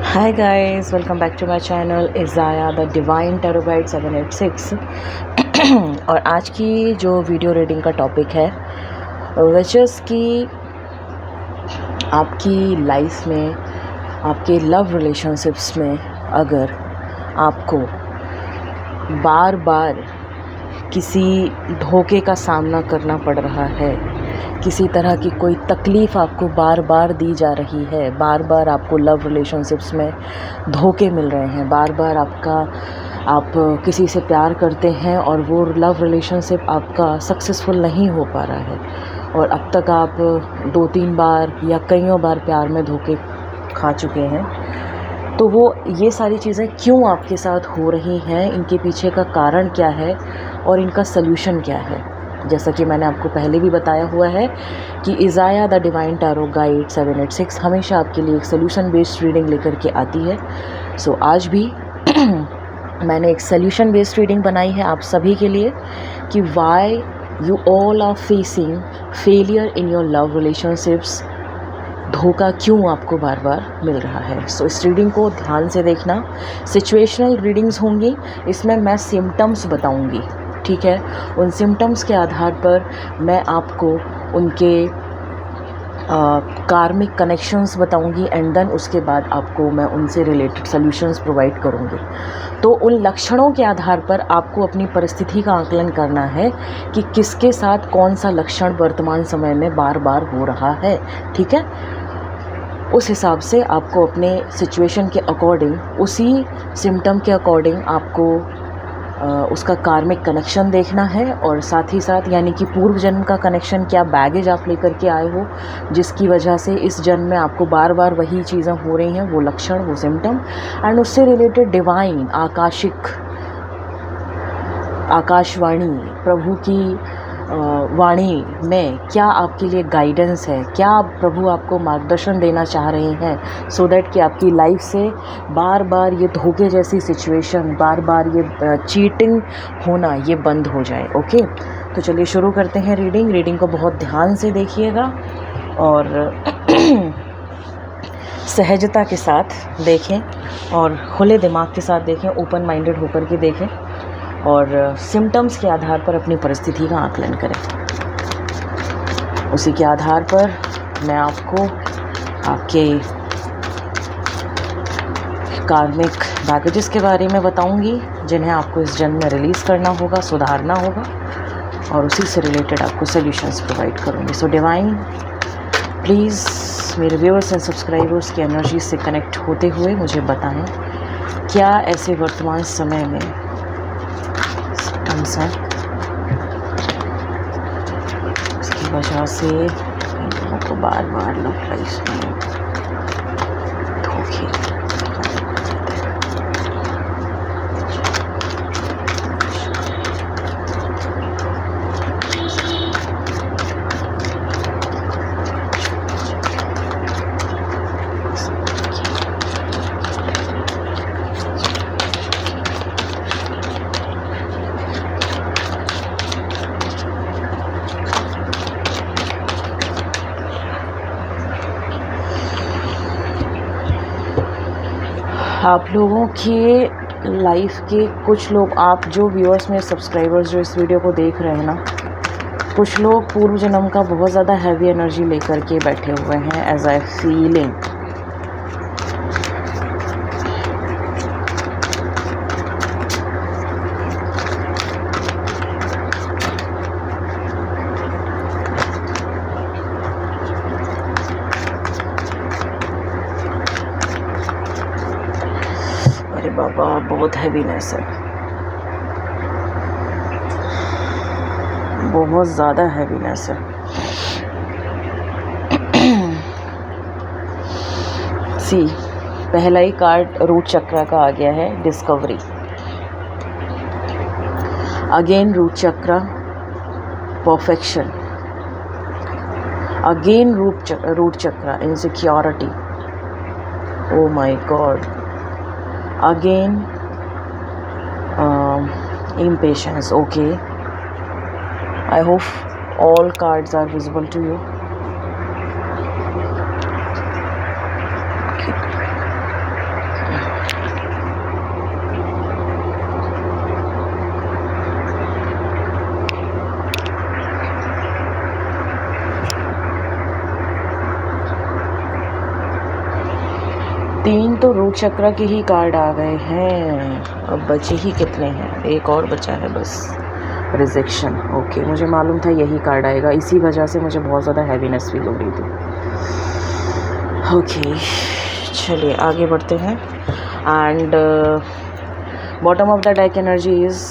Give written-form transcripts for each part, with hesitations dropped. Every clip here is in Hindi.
Hi guys, welcome back to my channel Isaiah the Divine Tarot Guide 786। और आज की जो वीडियो रीडिंग का टॉपिक है विचेस की आपकी लाइफ में, आपके लव रिलेशनशिप्स में अगर आपको बार बार किसी धोखे का सामना करना पड़ रहा है, किसी तरह की कोई तकलीफ़ आपको बार बार दी जा रही है, बार बार आपको लव रिलेशनशिप्स में धोखे मिल रहे हैं, बार बार आप किसी से प्यार करते हैं और वो लव रिलेशनशिप आपका सक्सेसफुल नहीं हो पा रहा है और अब तक आप 2-3 बार या कईयों बार प्यार में धोखे खा चुके हैं, तो वो ये सारी चीज़ें क्यों आपके साथ हो रही हैं, इनके पीछे का कारण क्या है और इनका सल्यूशन क्या है। जैसा कि मैंने आपको पहले भी बताया हुआ है कि इज़ाया द डिवाइन टैरो गाइड 786 हमेशा आपके लिए एक सल्यूशन बेस्ड रीडिंग लेकर के आती है। सो आज भी मैंने एक सल्यूशन बेस्ड रीडिंग बनाई है आप सभी के लिए कि why you all are facing failure in your love relationships. धोखा क्यों आपको बार बार मिल रहा है। सो इस रीडिंग को ध्यान से देखना। सिचुएशनल रीडिंग्स होंगी, इसमें मैं सिम्टम्स बताऊंगी, ठीक है। उन सिम्टम्स के आधार पर मैं आपको उनके कार्मिक कनेक्शंस बताऊंगी एंड देन उसके बाद आपको मैं उनसे रिलेटेड सॉल्यूशंस प्रोवाइड करूंगी। तो उन लक्षणों के आधार पर आपको अपनी परिस्थिति का आकलन करना है कि किसके साथ कौन सा लक्षण वर्तमान समय में बार बार हो रहा है, ठीक है। उस हिसाब से आपको अपने सिचुएशन के अकॉर्डिंग, उसी सिम्टम के अकॉर्डिंग आपको उसका कार्मिक कनेक्शन देखना है और साथ ही साथ यानी कि पूर्व जन्म का कनेक्शन, क्या बैगेज आप लेकर के आए हो जिसकी वजह से इस जन्म में आपको बार बार वही चीज़ें हो रही हैं, वो लक्षण, वो सिम्टम एंड उससे रिलेटेड डिवाइन आकाशिक आकाशवाणी प्रभु की वाणी में क्या आपके लिए गाइडेंस है, क्या प्रभु आपको मार्गदर्शन देना चाह रहे हैं सो दैट कि आपकी लाइफ से बार बार ये धोखे जैसी सिचुएशन, बार बार ये चीटिंग होना ये बंद हो जाए। ओके, तो चलिए शुरू करते हैं रीडिंग को बहुत ध्यान से देखिएगा और सहजता के साथ देखें और खुले दिमाग के साथ देखें, ओपन माइंडेड होकर के देखें और सिम्टम्स के आधार पर अपनी परिस्थिति का आकलन करें। उसी के आधार पर मैं आपको आपके कार्मिक बैगेजेस के बारे में बताऊंगी जिन्हें आपको इस जन्म में रिलीज़ करना होगा, सुधारना होगा और उसी से रिलेटेड आपको सॉल्यूशंस प्रोवाइड करूंगी। सो डिवाइन प्लीज़ मेरे व्यूअर्स एंड सब्सक्राइबर्स की एनर्जी से कनेक्ट होते हुए मुझे बताएं क्या ऐसे वर्तमान समय में है उसकी वजह से इन लोगों को बार बार लव लाइफ में धोखे आप लोगों के लाइफ के कुछ लोग, आप जो व्यूअर्स में सब्सक्राइबर्स जो इस वीडियो को देख रहे हैं ना, कुछ लोग पूर्व जन्म का बहुत ज़्यादा हैवी एनर्जी लेकर के बैठे हुए हैं एज आई फीलिंग। अरे बाबा, बहुत हैवीनेस है, बहुत ज़्यादा हैवीनेस है। सी, पहला ही कार्ड रूट चक्र का आ गया है, डिस्कवरी। अगेन रूट चक्र, परफेक्शन। अगेन रूट चक्र, insecurity. Oh my God. Again impatience. Okay, I hope all cards are visible to you. Okay. 3 तो रूट चक्र के ही कार्ड आ गए हैं, अब बचे ही कितने हैं, एक और बचा है बस, रिजेक्शन। ओके, मुझे मालूम था यही कार्ड आएगा, इसी वजह से मुझे बहुत ज़्यादा हैवीनेस फील हो रही थी। ओके चलिए आगे बढ़ते हैं। And bottom of the deck energy is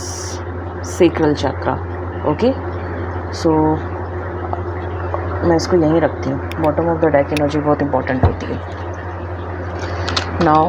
sacral chakra. Okay so मैं इसको यहीं रखती हूँ, bottom of the deck energy बहुत इंपॉर्टेंट होती है। नाउ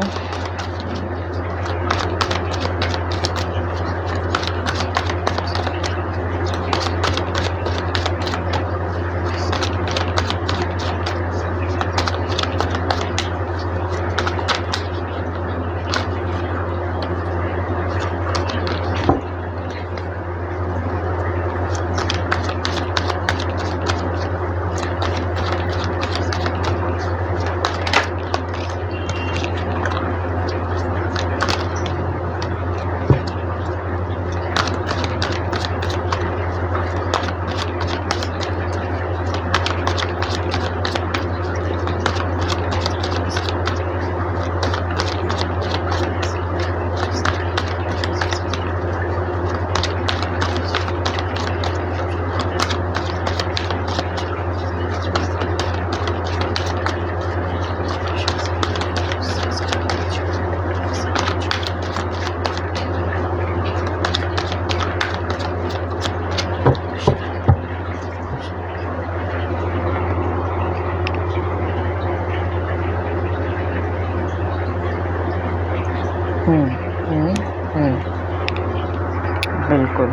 बिल्कुल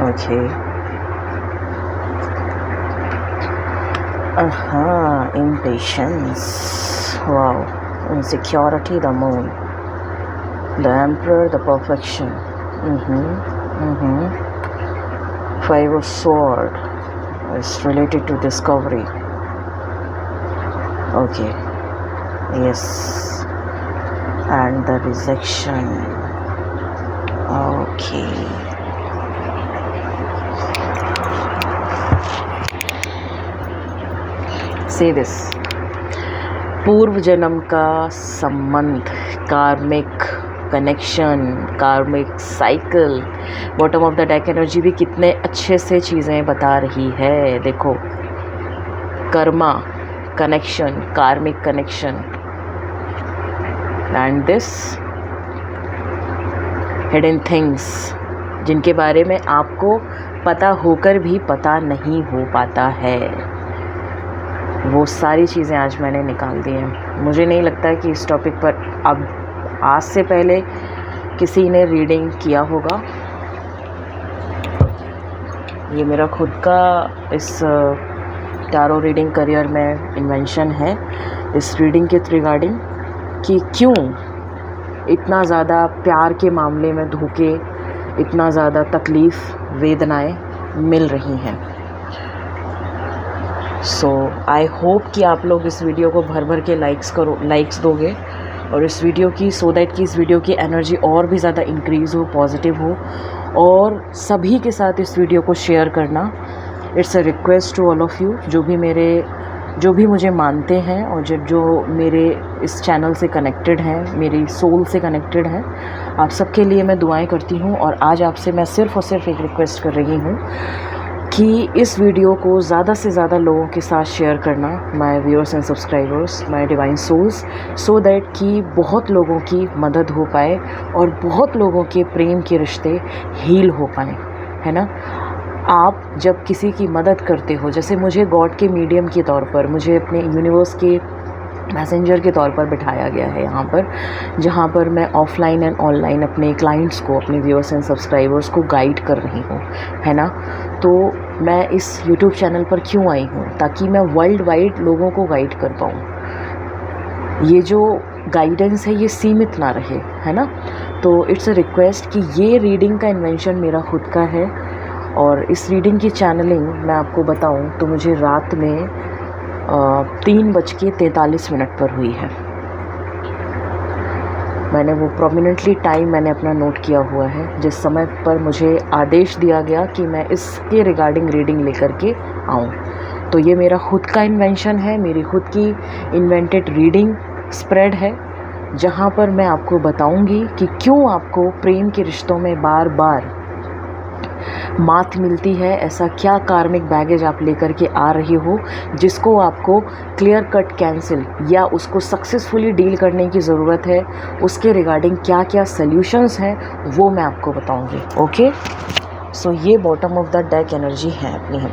okay. impatience, wow, insecurity, the moon, the emperor, the perfection, five of sword is related to discovery. Okay, yes, and the rejection. Okay, say this, पूर्व जन्म का संबंध, कार्मिक कनेक्शन, कार्मिक cycle. Bottom of the deck energy भी कितने अच्छे से चीज़ें बता रही है, देखो, Karma connection, karmic connection, and this hidden things, जिनके बारे में आपको पता होकर भी पता नहीं हो पाता है, वो सारी चीज़ें आज मैंने निकाल दी हैं। मुझे नहीं लगता कि इस टॉपिक पर अब आज से पहले किसी ने रीडिंग किया होगा। ये मेरा खुद का इस टैरो रीडिंग करियर में इन्वेंशन है, इस रीडिंग के रिगार्डिंग, कि क्यों इतना ज़्यादा प्यार के मामले में धोखे, इतना ज़्यादा तकलीफ़, वेदनाएं मिल रही हैं। सो आई होप कि आप लोग इस वीडियो को भर भर के लाइक्स दोगे, और इस वीडियो की, सो दैट कि इस वीडियो की एनर्जी और भी ज़्यादा इंक्रीज़ हो, पॉजिटिव हो, और सभी के साथ इस वीडियो को शेयर करना। It's a request to all of you, जो भी मुझे मानते हैं और जो मेरे इस चैनल से कनेक्टेड हैं, मेरी सोल से कनेक्टेड हैं, आप सबके लिए मैं दुआएं करती हूं। और आज आपसे मैं सिर्फ़ और सिर्फ एक रिक्वेस्ट कर रही हूं कि इस वीडियो को ज़्यादा से ज़्यादा लोगों के साथ शेयर करना, my viewers and subscribers, my divine souls, so that कि बहुत लोगों की मदद हो पाए और बहुत लोगों के प्रेम के रिश्ते हील हो पाएँ, है ना। आप जब किसी की मदद करते हो, जैसे मुझे गॉड के मीडियम के तौर पर, मुझे अपने यूनिवर्स के मैसेंजर के तौर पर बिठाया गया है यहाँ पर, जहाँ पर मैं ऑफलाइन एंड ऑनलाइन अपने क्लाइंट्स को, अपने व्यूअर्स एंड सब्सक्राइबर्स को गाइड कर रही हूँ, है ना। तो मैं इस यूट्यूब चैनल पर क्यों आई हूँ, ताकि मैं वर्ल्ड वाइड लोगों को गाइड कर पाऊँ। ये जो गाइडेंस है ये सीमित ना रहे, है ना। तो इट्स अ रिक्वेस्ट कि ये रीडिंग का इन्वेंशन मेरा खुद का है, और इस रीडिंग की चैनलिंग मैं आपको बताऊं तो मुझे रात में 3:43 पर हुई है। मैंने वो प्रोमिनेंटली टाइम मैंने अपना नोट किया हुआ है, जिस समय पर मुझे आदेश दिया गया कि मैं इसके रिगार्डिंग रीडिंग लेकर के आऊं। तो ये मेरा खुद का इन्वेंशन है, मेरी खुद की इन्वेंटेड रीडिंग स्प्रेड है जहाँ पर मैं आपको बताऊंगी कि क्यों आपको प्रेम के रिश्तों में बार बार मात मिलती है। ऐसा क्या कार्मिक बैगेज आप लेकर के आ रही हो जिसको आपको क्लियर कट कैंसिल या उसको सक्सेसफुली डील करने की ज़रूरत है। उसके रिगार्डिंग क्या क्या सल्यूशंस हैं वो मैं आपको बताऊंगी। ओके, सो ये bottom of the deck energy है अपनी हम।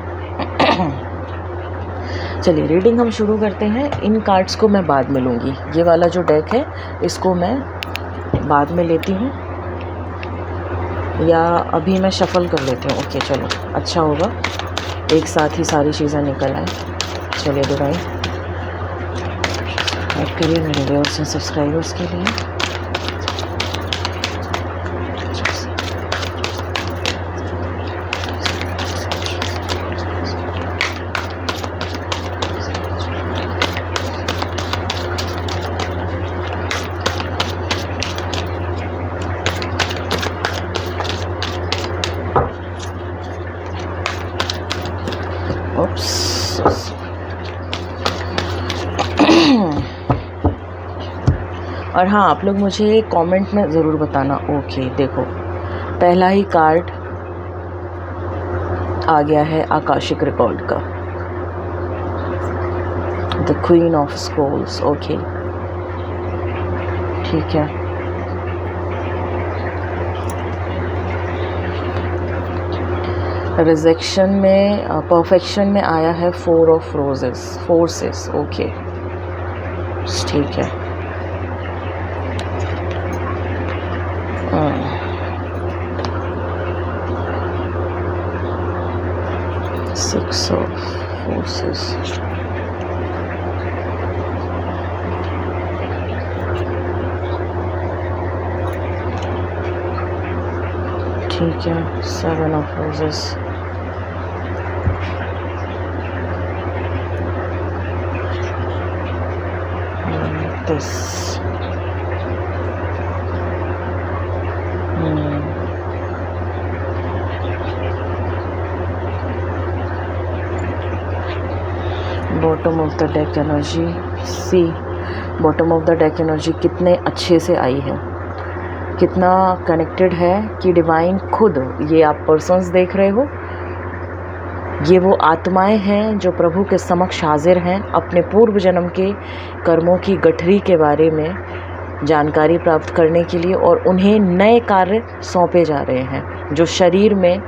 चलिए रीडिंग हम शुरू करते हैं। इन कार्ड्स को मैं बाद में लूँगी। ये वाला जो डेक है इसको मैं बाद में लेती हूँ या अभी मैं शफल कर लेती हूँ। ओके चलो, अच्छा होगा एक साथ ही सारी चीज़ें निकल आए। चलिए डिवाइन हेल्प करिए मेरे व्यूअर्स एंड सब्सक्राइबर्स के लिए। और हाँ, आप लोग मुझे कमेंट में ज़रूर बताना। ओके देखो, पहला ही कार्ड आ गया है आकाशिक रिकॉर्ड का, the queen of scrolls. Okay ठीक है, रिजेक्शन में परफेक्शन में आया है four of roses, forces. Okay ठीक है, सिक्स ऑफ फोर्सेस। ठीक है, seven of roses. This bottom of the deck energy. See bottom of the deck energy कितने अच्छे से आई है, कितना कनेक्टेड है कि डिवाइन खुद, ये आप पर्सन्स देख रहे हो, ये वो आत्माएं हैं जो प्रभु के समक्ष हाजिर हैं अपने पूर्व जन्म के कर्मों की गठरी के बारे में जानकारी प्राप्त करने के लिए, और उन्हें नए कार्य सौंपे जा रहे हैं जो शरीर में,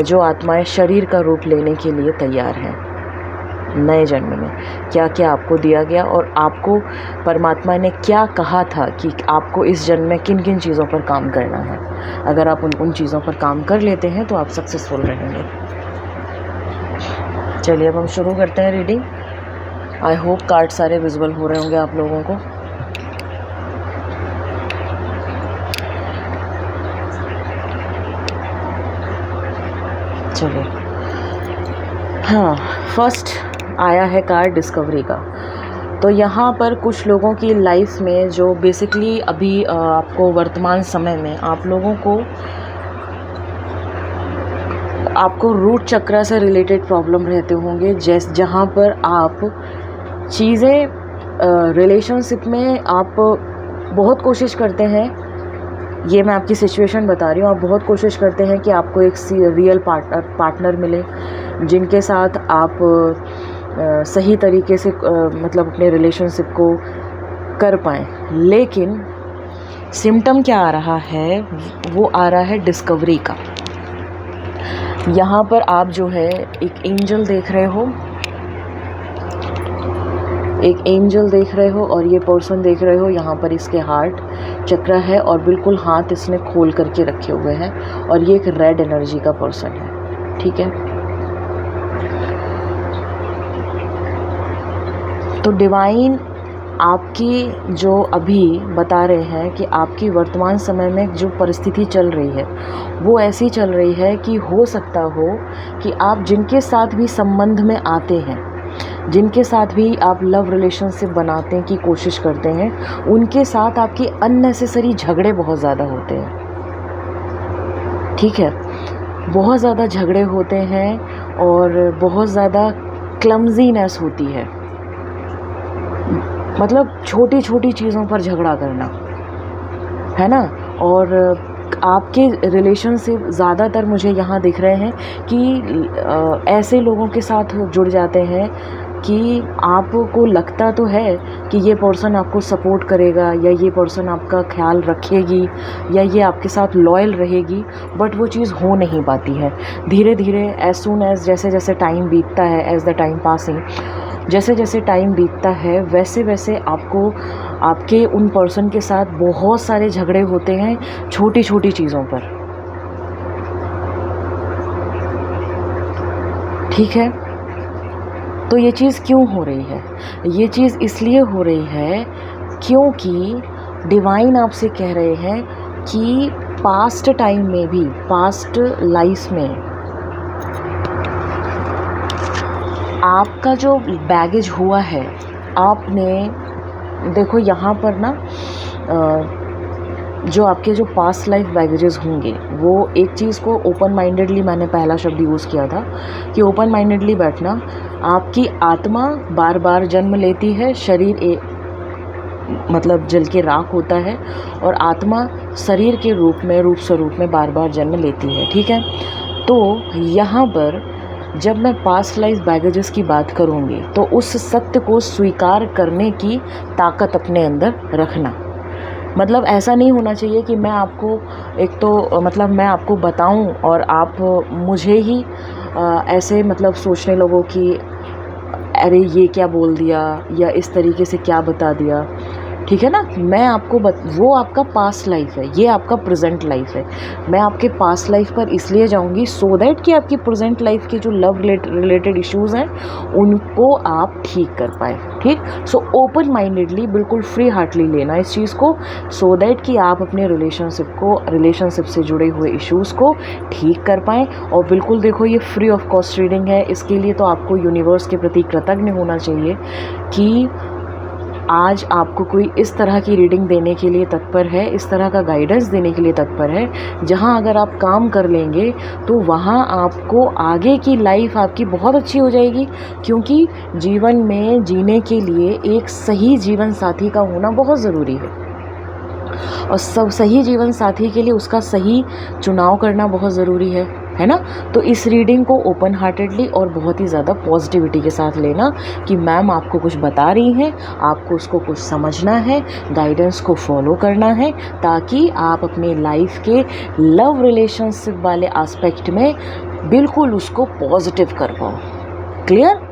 जो आत्माएं शरीर का रूप लेने के लिए तैयार हैं। नए जन्म में क्या क्या आपको दिया गया और आपको परमात्मा ने क्या कहा था कि आपको इस जन्म में किन किन चीज़ों पर काम करना है। अगर आप उन चीज़ों पर काम कर लेते हैं तो आप सक्सेसफुल रहेंगे। चलिए अब हम शुरू करते हैं रीडिंग। आई होप कार्ड सारे विजुअल हो रहे होंगे आप लोगों को। चलिए, हाँ, फर्स्ट आया है कार्ड डिस्कवरी का। तो यहाँ पर कुछ लोगों की लाइफ में जो बेसिकली अभी आपको वर्तमान समय में आप लोगों को, आपको रूट चक्र से रिलेटेड प्रॉब्लम रहते होंगे, जहाँ पर आप चीज़ें रिलेशनशिप में आप बहुत कोशिश करते हैं। ये मैं आपकी सिचुएशन बता रही हूँ। आप बहुत कोशिश करते हैं कि आपको एक रियल पार्टनर मिले जिनके साथ आप सही तरीके से मतलब अपने रिलेशनशिप को कर पाएँ, लेकिन सिम्टम क्या आ रहा है, वो आ रहा है डिस्कवरी का। यहाँ पर आप जो है एक एंजल देख रहे हो, एक एंजल देख रहे हो और ये पर्सन देख रहे हो। यहाँ पर इसके हार्ट चक्र है और बिल्कुल हाथ इसने खोल करके रखे हुए हैं और ये एक रेड एनर्जी का पर्सन है। ठीक है, तो डिवाइन आपकी जो अभी बता रहे हैं कि आपकी वर्तमान समय में जो परिस्थिति चल रही है वो ऐसी चल रही है कि हो सकता हो कि आप जिनके साथ भी संबंध में आते हैं, जिनके साथ भी आप लव रिलेशनशिप बनाने की कोशिश करते हैं, उनके साथ आपकी अननेसेसरी झगड़े बहुत ज़्यादा होते हैं। ठीक है, बहुत ज़्यादा झगड़े होते हैं और बहुत ज़्यादा क्लमजीनेस होती है। मतलब छोटी छोटी चीज़ों पर झगड़ा करना, है ना। और आपके रिलेशनशिप ज़्यादातर मुझे यहाँ दिख रहे हैं कि ऐसे लोगों के साथ जुड़ जाते हैं कि आपको लगता तो है कि ये पर्सन आपको सपोर्ट करेगा या ये पर्सन आपका ख्याल रखेगी या ये आपके साथ लॉयल रहेगी, बट वो चीज़ हो नहीं पाती है। धीरे धीरे एज सून एज जैसे जैसे टाइम बीतता है, एज द टाइम पासिंग, जैसे जैसे टाइम बीतता है वैसे वैसे आपको आपके उन पर्सन के साथ बहुत सारे झगड़े होते हैं छोटी छोटी चीज़ों पर, ठीक है। तो ये चीज़ क्यों हो रही है? ये चीज़ इसलिए हो रही है क्योंकि डिवाइन आपसे कह रहे हैं कि पास्ट टाइम में भी, पास्ट लाइफ में आपका जो बैगेज हुआ है, आपने देखो यहाँ पर ना जो आपके जो पास्ट लाइफ बैगेजेस होंगे वो एक चीज़ को ओपन माइंडेडली, मैंने पहला शब्द यूज़ किया था कि ओपन माइंडेडली बैठना। आपकी आत्मा बार बार जन्म लेती है, शरीर मतलब जल के राख होता है और आत्मा शरीर के रूप में, रूप स्वरूप में बार बार जन्म लेती है, ठीक है। तो यहाँ पर जब मैं पास्ट लाइफ बैगेजेस की बात करूँगी तो उस सत्य को स्वीकार करने की ताकत अपने अंदर रखना। मतलब ऐसा नहीं होना चाहिए कि मैं आपको एक तो मतलब मैं आपको बताऊं और आप मुझे ही ऐसे मतलब सोचने लगो कि अरे ये क्या बोल दिया या इस तरीके से क्या बता दिया, ठीक है ना। मैं आपको वो आपका पास्ट लाइफ है, ये आपका प्रेजेंट लाइफ है। मैं आपके पास्ट लाइफ पर इसलिए जाऊंगी सो दैट कि आपकी प्रेजेंट लाइफ के जो लव रिलेटेड इश्यूज़ हैं उनको आप ठीक कर पाए, ठीक। सो ओपन माइंडेडली, बिल्कुल फ्री हार्टली लेना इस चीज़ को, सो दैट कि आप अपने रिलेशनशिप से जुड़े हुए इश्यूज़ को ठीक कर पाएँ। और बिल्कुल देखो, ये फ्री ऑफ कॉस्ट रीडिंग है, इसके लिए तो आपको यूनिवर्स के प्रति कृतज्ञ होना चाहिए कि आज आपको कोई इस तरह की रीडिंग देने के लिए तत्पर है, इस तरह का गाइडेंस देने के लिए तत्पर है, जहां अगर आप काम कर लेंगे तो वहां आपको आगे की लाइफ आपकी बहुत अच्छी हो जाएगी। क्योंकि जीवन में जीने के लिए एक सही जीवन साथी का होना बहुत ज़रूरी है और सब सही जीवन साथी के लिए उसका सही चुनाव करना बहुत ज़रूरी है ना। तो इस रीडिंग को ओपन हार्टेडली और बहुत ही ज़्यादा पॉजिटिविटी के साथ लेना कि मैम आपको कुछ बता रही हैं, आपको उसको कुछ समझना है, गाइडेंस को फॉलो करना है, ताकि आप अपने लाइफ के लव रिलेशनशिप वाले एस्पेक्ट में बिल्कुल उसको पॉजिटिव कर पाओ। क्लियर?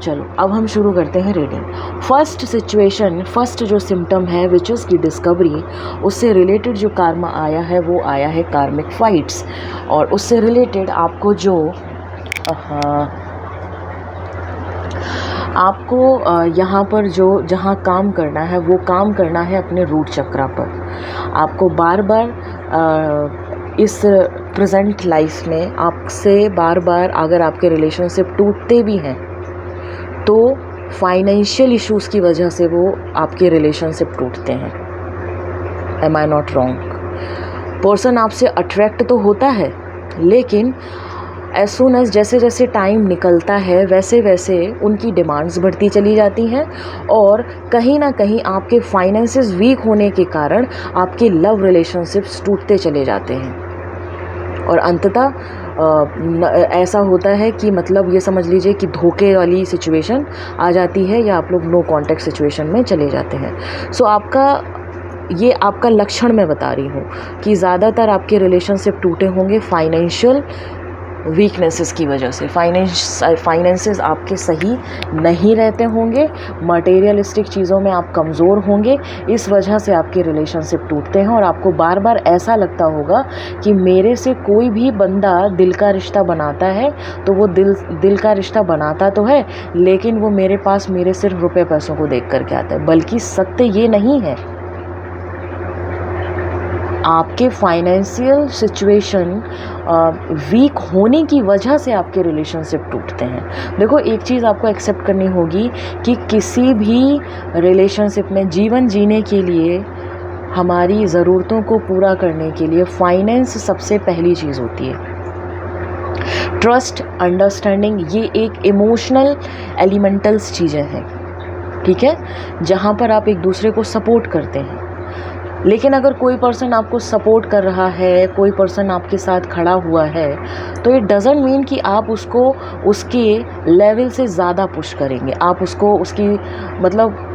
चलो अब हम शुरू करते हैं रीडिंग। फर्स्ट सिचुएशन, फर्स्ट जो सिम्टम है विचेस की डिस्कवरी, उससे रिलेटेड जो कार्मा आया है वो आया है कार्मिक फाइट्स। और उससे रिलेटेड आपको जो आपको यहाँ पर जो जहाँ काम करना है वो काम करना है अपने रूट चक्रा पर। आपको बार बार इस प्रेजेंट लाइफ में आपसे बार बार अगर आपके रिलेशनशिप टूटते भी हैं तो फाइनेंशियल इश्यूज़ की वजह से वो आपके रिलेशनशिप टूटते हैं। Am I not wrong? Person आपसे अट्रैक्ट तो होता है, लेकिन एज सून एज जैसे जैसे टाइम निकलता है वैसे वैसे उनकी डिमांड्स बढ़ती चली जाती हैं और कहीं ना कहीं आपके फाइनेंसेस वीक होने के कारण आपके लव रिलेशनशिप्स टूटते चले जाते हैं। और अंततः ऐसा होता है कि मतलब ये समझ लीजिए कि धोखे वाली सिचुएशन आ जाती है या आप लोग नो कॉन्टैक्ट सिचुएशन में चले जाते हैं। सो ये आपका लक्षण मैं बता रही हूँ कि ज़्यादातर आपके रिलेशनशिप टूटे होंगे फाइनेंशियल वीकनेसेस की वजह से। फाइनेंसेस आपके सही नहीं रहते होंगे, मटेरियलिस्टिक चीज़ों में आप कमज़ोर होंगे, इस वजह से आपके रिलेशनशिप टूटते हैं। और आपको बार बार ऐसा लगता होगा कि मेरे से कोई भी बंदा दिल का रिश्ता बनाता है तो वो दिल का रिश्ता बनाता तो है, लेकिन वो मेरे पास मेरे सिर्फ रुपए पैसों को देख करके आता है। बल्कि सत्य ये नहीं है, आपके फाइनेंशियल सिचुएशन वीक होने की वजह से आपके रिलेशनशिप टूटते हैं। देखो, एक चीज़ आपको एक्सेप्ट करनी होगी कि किसी भी रिलेशनशिप में जीवन जीने के लिए, हमारी ज़रूरतों को पूरा करने के लिए फाइनेंस सबसे पहली चीज़ होती है। ट्रस्ट, अंडरस्टैंडिंग, ये एक इमोशनल एलिमेंटल्स चीज़ें हैं, ठीक है, जहाँ पर आप एक दूसरे को सपोर्ट करते हैं। लेकिन अगर कोई पर्सन आपको सपोर्ट कर रहा है, कोई पर्सन आपके साथ खड़ा हुआ है, तो इट डज़ंट मीन कि आप उसको उसके लेवल से ज़्यादा पुश करेंगे, आप उसको उसकी मतलब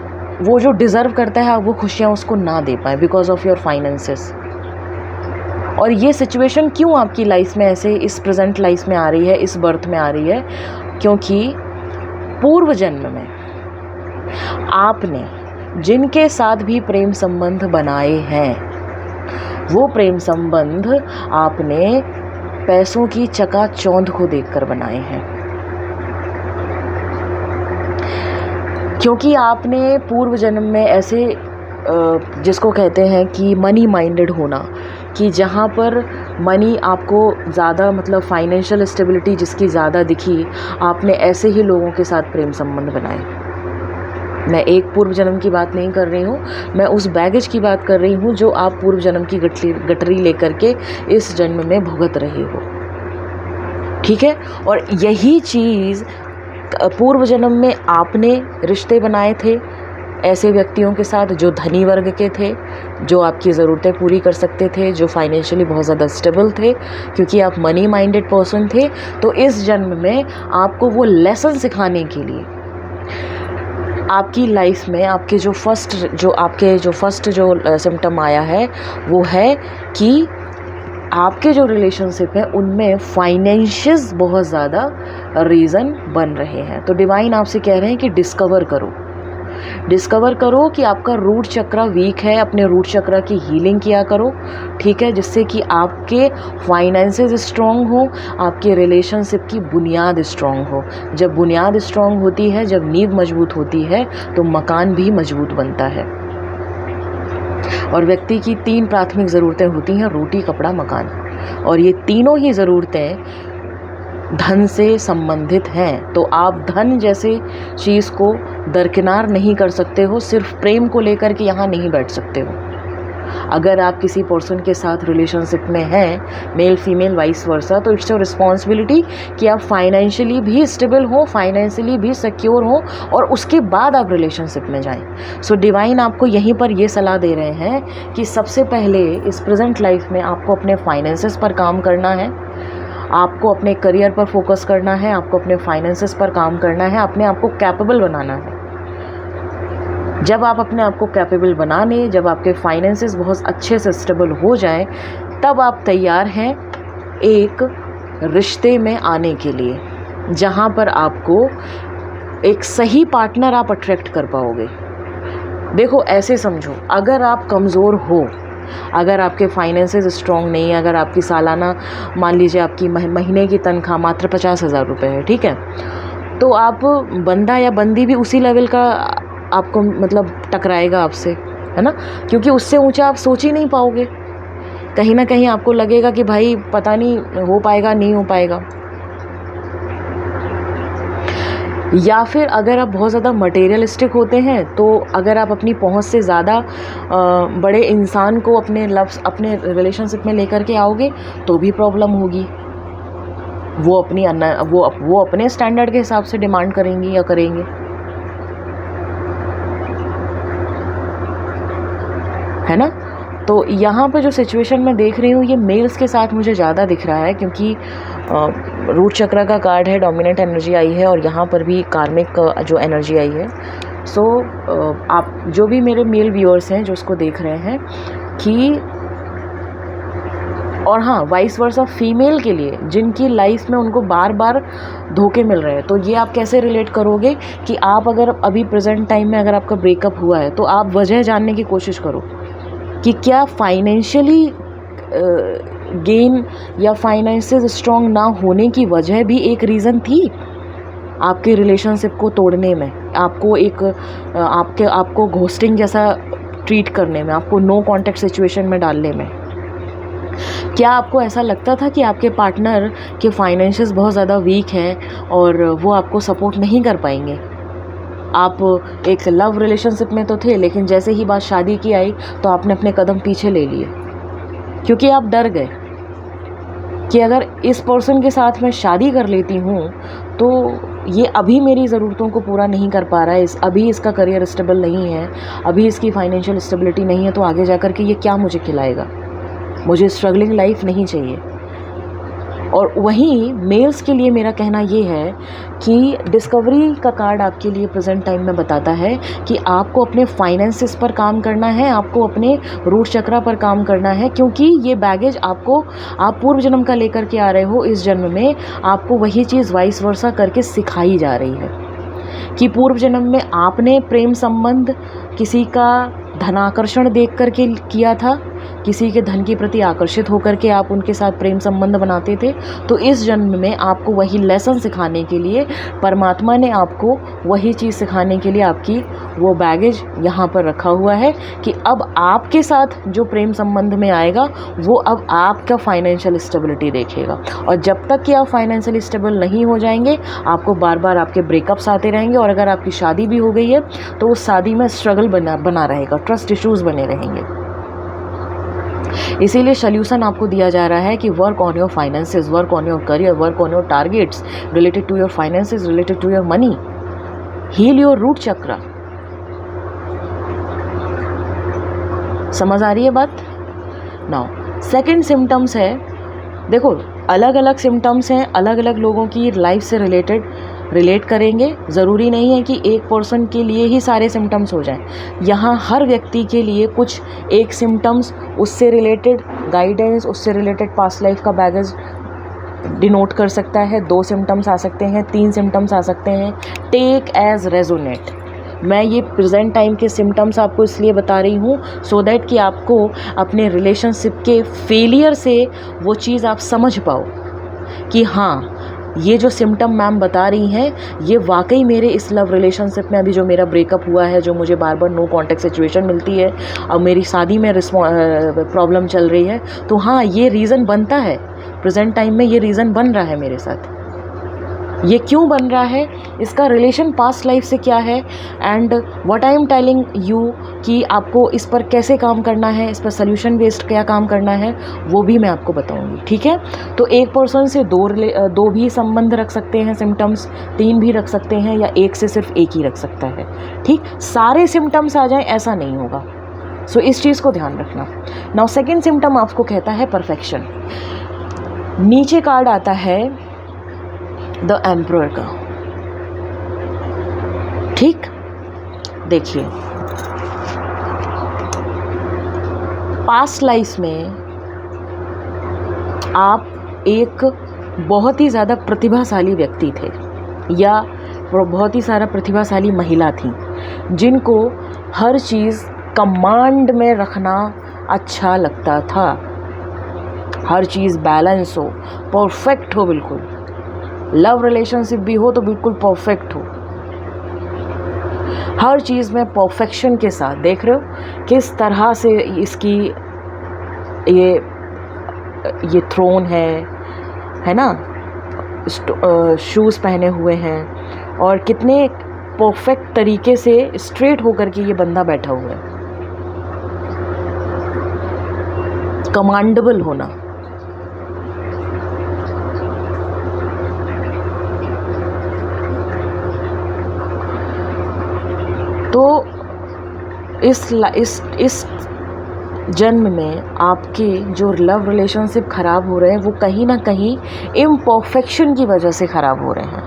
वो जो डिज़र्व करता है आप वो खुशियाँ उसको ना दे पाए बिकॉज ऑफ योर फाइनेंसेस। और ये सिचुएशन क्यों आपकी लाइफ में ऐसे इस प्रेजेंट लाइफ में आ रही है, इस बर्थ में आ रही है? क्योंकि पूर्व जन्म में आपने जिनके साथ भी प्रेम संबंध बनाए हैं, वो प्रेम संबंध आपने पैसों की चकाचौंध को देखकर बनाए हैं। क्योंकि आपने पूर्व जन्म में ऐसे जिसको कहते हैं कि मनी माइंडेड होना, कि जहाँ पर मनी आपको ज़्यादा मतलब फाइनेंशियल स्टेबिलिटी जिसकी ज़्यादा दिखी, आपने ऐसे ही लोगों के साथ प्रेम संबंध बनाए। मैं एक पूर्व जन्म की बात नहीं कर रही हूँ, मैं उस बैगेज की बात कर रही हूँ जो आप पूर्व जन्म की गठरी लेकर के इस जन्म में भुगत रहे हो। ठीक है, और यही चीज़ पूर्व जन्म में आपने रिश्ते बनाए थे ऐसे व्यक्तियों के साथ जो धनी वर्ग के थे, जो आपकी ज़रूरतें पूरी कर सकते थे, जो फाइनेंशियली बहुत ज़्यादा स्टेबल थे, क्योंकि आप मनी माइंडेड पर्सन थे। तो इस जन्म में आपको वो लेसन सिखाने के लिए आपकी लाइफ में आपके जो फर्स्ट जो सिम्टम आया है वो है कि आपके जो रिलेशनशिप है उनमें फाइनेंशियस बहुत ज़्यादा रीज़न बन रहे हैं। तो डिवाइन आपसे कह रहे हैं कि डिस्कवर करो कि आपका रूट चक्रा वीक है, अपने रूट चक्रा की हीलिंग किया करो। ठीक है, जिससे कि आपके फाइनेंसेस स्ट्रॉन्ग हो, आपके रिलेशनशिप की बुनियाद स्ट्रॉन्ग हो। जब बुनियाद स्ट्रॉन्ग होती है, जब नींव मजबूत होती है, तो मकान भी मजबूत बनता है। और व्यक्ति की 3 प्राथमिक ज़रूरतें होती हैं, रोटी, कपड़ा, मकान। और ये तीनों ही ज़रूरतें धन से संबंधित हैं। तो आप धन जैसे चीज़ को दरकिनार नहीं कर सकते हो, सिर्फ प्रेम को लेकर के यहाँ नहीं बैठ सकते हो। अगर आप किसी पर्सन के साथ रिलेशनशिप में हैं, मेल फीमेल वाइस वर्सा, तो इट्स योर रिस्पॉन्सिबिलिटी कि आप फाइनेंशियली भी स्टेबल हो, फाइनेंशियली भी सिक्योर हो, और उसके बाद आप रिलेशनशिप में जाएं। सो डिवाइन आपको यहीं पर ये सलाह दे रहे हैं कि सबसे पहले इस प्रेजेंट लाइफ में आपको अपने फाइनेंसेस पर काम करना है, आपको अपने करियर पर फोकस करना है, आपको अपने फाइनेंसेस पर काम करना है, अपने आप को कैपेबल बनाना है। जब आप अपने आप को कैपेबल बना लें, जब आपके फाइनेंसेस बहुत अच्छे से स्टेबल हो जाएं, तब आप तैयार हैं एक रिश्ते में आने के लिए, जहां पर आपको एक सही पार्टनर आप अट्रैक्ट कर पाओगे। देखो, ऐसे समझो, अगर आप कमज़ोर हो, अगर आपके फाइनेंसेस स्ट्रॉन्ग नहीं है, अगर आपकी सालाना मान लीजिए आपकी महीने की तनख्वाह मात्र 50,000 रुपये है, ठीक है, तो आप बंदा या बंदी भी उसी लेवल का आपको मतलब टकराएगा आपसे, है ना, क्योंकि उससे ऊंचा आप सोच ही नहीं पाओगे। कहीं ना कहीं आपको लगेगा कि भाई पता नहीं हो पाएगा, नहीं हो पाएगा। या फिर अगर आप बहुत ज़्यादा मटेरियलिस्टिक होते हैं, तो अगर आप अपनी पहुंच से ज़्यादा बड़े इंसान को अपने रिलेशनशिप में लेकर के आओगे तो भी प्रॉब्लम होगी। वो अपने स्टैंडर्ड के हिसाब से डिमांड करेंगी या करेंगे, है ना। तो यहाँ पे जो सिचुएशन मैं देख रही हूँ, ये मेल्स के साथ मुझे ज़्यादा दिख रहा है, क्योंकि रूट चक्र का कार्ड है, डोमिनेंट एनर्जी आई है, और यहाँ पर भी कार्मिक जो एनर्जी आई है। सो आप जो भी मेरे मेल व्यूअर्स हैं जो उसको देख रहे हैं कि, और हाँ, वाइस वर्सा फीमेल के लिए जिनकी लाइफ में उनको बार बार धोखे मिल रहे हैं, तो ये आप कैसे रिलेट करोगे कि आप अगर अभी प्रेजेंट टाइम में अगर आपका ब्रेकअप हुआ है, तो आप वजह जानने की कोशिश करो कि क्या फाइनेंशियली गेन या फाइनेंसेस स्ट्रॉन्ग ना होने की वजह भी एक रीज़न थी आपके रिलेशनशिप को तोड़ने में, आपको घोस्टिंग जैसा ट्रीट करने में, आपको नो कॉन्टैक्ट सिचुएशन में डालने में। क्या आपको ऐसा लगता था कि आपके पार्टनर के फाइनेंसेस बहुत ज़्यादा वीक हैं और वो आपको सपोर्ट नहीं कर पाएंगे? आप एक लव रिलेशनशिप में तो थे, लेकिन जैसे ही बात शादी की आई तो आपने अपने कदम पीछे ले लिए, क्योंकि आप डर गए कि अगर इस पर्सन के साथ मैं शादी कर लेती हूँ तो ये अभी मेरी ज़रूरतों को पूरा नहीं कर पा रहा है, अभी इसका करियर स्टेबल नहीं है, अभी इसकी फाइनेंशियल स्टेबिलिटी नहीं है, तो आगे जा कर के ये क्या मुझे खिलाएगा। मुझे स्ट्रगलिंग लाइफ नहीं चाहिए। और वहीं मेल्स के लिए मेरा कहना ये है कि डिस्कवरी का कार्ड आपके लिए प्रेजेंट टाइम में बताता है कि आपको अपने फाइनेंसेस पर काम करना है, आपको अपने रूट चक्रा पर काम करना है, क्योंकि ये बैगेज आप पूर्व जन्म का लेकर के आ रहे हो। इस जन्म में आपको वही चीज़ वाइस वर्सा करके सिखाई जा रही है कि पूर्व जन्म में आपने प्रेम संबंध किसी का धनाकर्षण देख करके किया था, किसी के धन के प्रति आकर्षित होकर के आप उनके साथ प्रेम संबंध बनाते थे। तो इस जन्म में आपको वही लेसन सिखाने के लिए परमात्मा ने आपको वही चीज़ सिखाने के लिए आपकी वो बैगेज यहाँ पर रखा हुआ है कि अब आपके साथ जो प्रेम संबंध में आएगा वो अब आपका फाइनेंशियल स्टेबिलिटी देखेगा। और जब तक कि आप फाइनेंशियली स्टेबल नहीं हो जाएंगे, आपको बार बार आपके ब्रेकअप्स आते रहेंगे। और अगर आपकी शादी भी हो गई है तो उस शादी में स्ट्रगल बना रहेगा, ट्रस्ट इश्यूज़ बने रहेंगे। इसीलिए सॉल्यूशन आपको दिया जा रहा है कि work on your finances, work on your career, work on your targets related to your finances, related to your money, heal your root chakra. समझ आ रही है बात? नाउ सेकंड सिम्टम्स है, देखो अलग अलग सिम्टम्स हैं, अलग अलग लोगों की लाइफ से रिलेट करेंगे। ज़रूरी नहीं है कि एक पर्सन के लिए ही सारे सिम्टम्स हो जाएं। यहाँ हर व्यक्ति के लिए कुछ एक सिम्टम्स, उससे रिलेटेड गाइडेंस, उससे रिलेटेड पास्ट लाइफ का बैगेज डिनोट कर सकता है। 2 सिम्टम्स आ सकते हैं, 3 सिम्टम्स आ सकते हैं। Take edge resonate. मैं ये प्रेजेंट टाइम के सिम्टम्स आपको इसलिए बता रही हूँ सो दैट कि आपको अपने रिलेशनशिप के फेलियर से वो चीज़ आप समझ पाओ कि हाँ, ये जो सिम्टम मैम बता रही हैं ये वाकई मेरे इस लव रिलेशनशिप में, अभी जो मेरा ब्रेकअप हुआ है, जो मुझे बार बार नो कॉन्टैक्ट सिचुएशन मिलती है, अब मेरी शादी में प्रॉब्लम चल रही है, तो हाँ ये रीज़न बनता है। प्रेजेंट टाइम में ये रीज़न बन रहा है मेरे साथ। ये क्यों बन रहा है, इसका रिलेशन पास्ट लाइफ से क्या है, and what I am telling you कि आपको इस पर कैसे काम करना है, इस पर सोल्यूशन बेस्ड क्या काम करना है, वो भी मैं आपको बताऊंगी। ठीक है, तो एक पर्सन से 2 भी संबंध रख सकते हैं सिम्टम्स, 3 भी रख सकते हैं, या एक से सिर्फ एक ही रख सकता है। ठीक, सारे सिम्टम्स आ जाएं ऐसा नहीं होगा। सो इस चीज़ को ध्यान रखना। नाउ सेकेंड सिम्टम आपको कहता है परफेक्शन। नीचे कार्ड आता है द एम्परर का। ठीक, देखिए पास्ट लाइफ में आप एक बहुत ही ज़्यादा प्रतिभाशाली व्यक्ति थे, या बहुत ही सारा प्रतिभाशाली महिला थी, जिनको हर चीज़ कमांड में रखना अच्छा लगता था। हर चीज़ बैलेंस हो, परफेक्ट हो, बिल्कुल लव रिलेशनशिप भी हो तो बिल्कुल परफेक्ट हो। हर चीज़ में परफेक्शन के साथ। देख रहे हो किस तरह से इसकी ये थ्रोन है ना, शूज़ पहने हुए हैं, और कितने परफेक्ट तरीके से स्ट्रेट होकर के ये बंदा बैठा हुआ है। कमांडेबल होना। तो इस जन्म में आपके जो लव रिलेशनशिप ख़राब हो रहे हैं वो कहीं ना कहीं इम्परफेक्शन की वजह से ख़राब हो रहे हैं।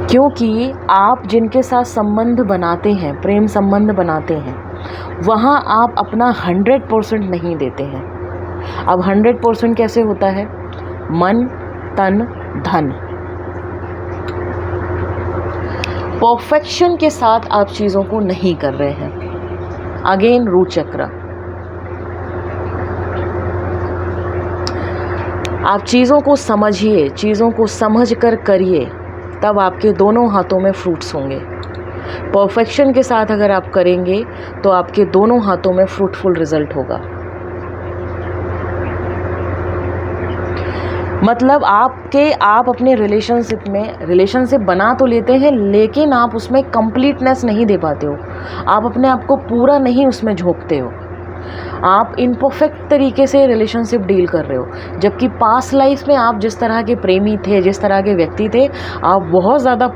क्योंकि आप जिनके साथ संबंध बनाते हैं, प्रेम संबंध बनाते हैं, वहाँ आप अपना 100% नहीं देते हैं। अब 100% कैसे होता है? मन, तन, धन। परफेक्शन के साथ आप चीज़ों को नहीं कर रहे हैं। अगेन रूट चक्र। आप चीज़ों को समझिए, चीज़ों को समझ कर करिए, तब आपके दोनों हाथों में फ्रूट्स होंगे। परफेक्शन के साथ अगर आप करेंगे तो आपके दोनों हाथों में फ्रूटफुल रिजल्ट होगा। मतलब आप अपने रिलेशनशिप बना तो लेते हैं, लेकिन आप उसमें कंप्लीटनेस नहीं दे पाते हो। आप अपने आप को पूरा नहीं उसमें झोंकते हो। आप इम्परफेक्ट तरीके से रिलेशनशिप डील कर रहे हो, जबकि पास्ट लाइफ में आप जिस तरह के प्रेमी थे, जिस तरह के व्यक्ति थे, आप बहुत ज़्यादा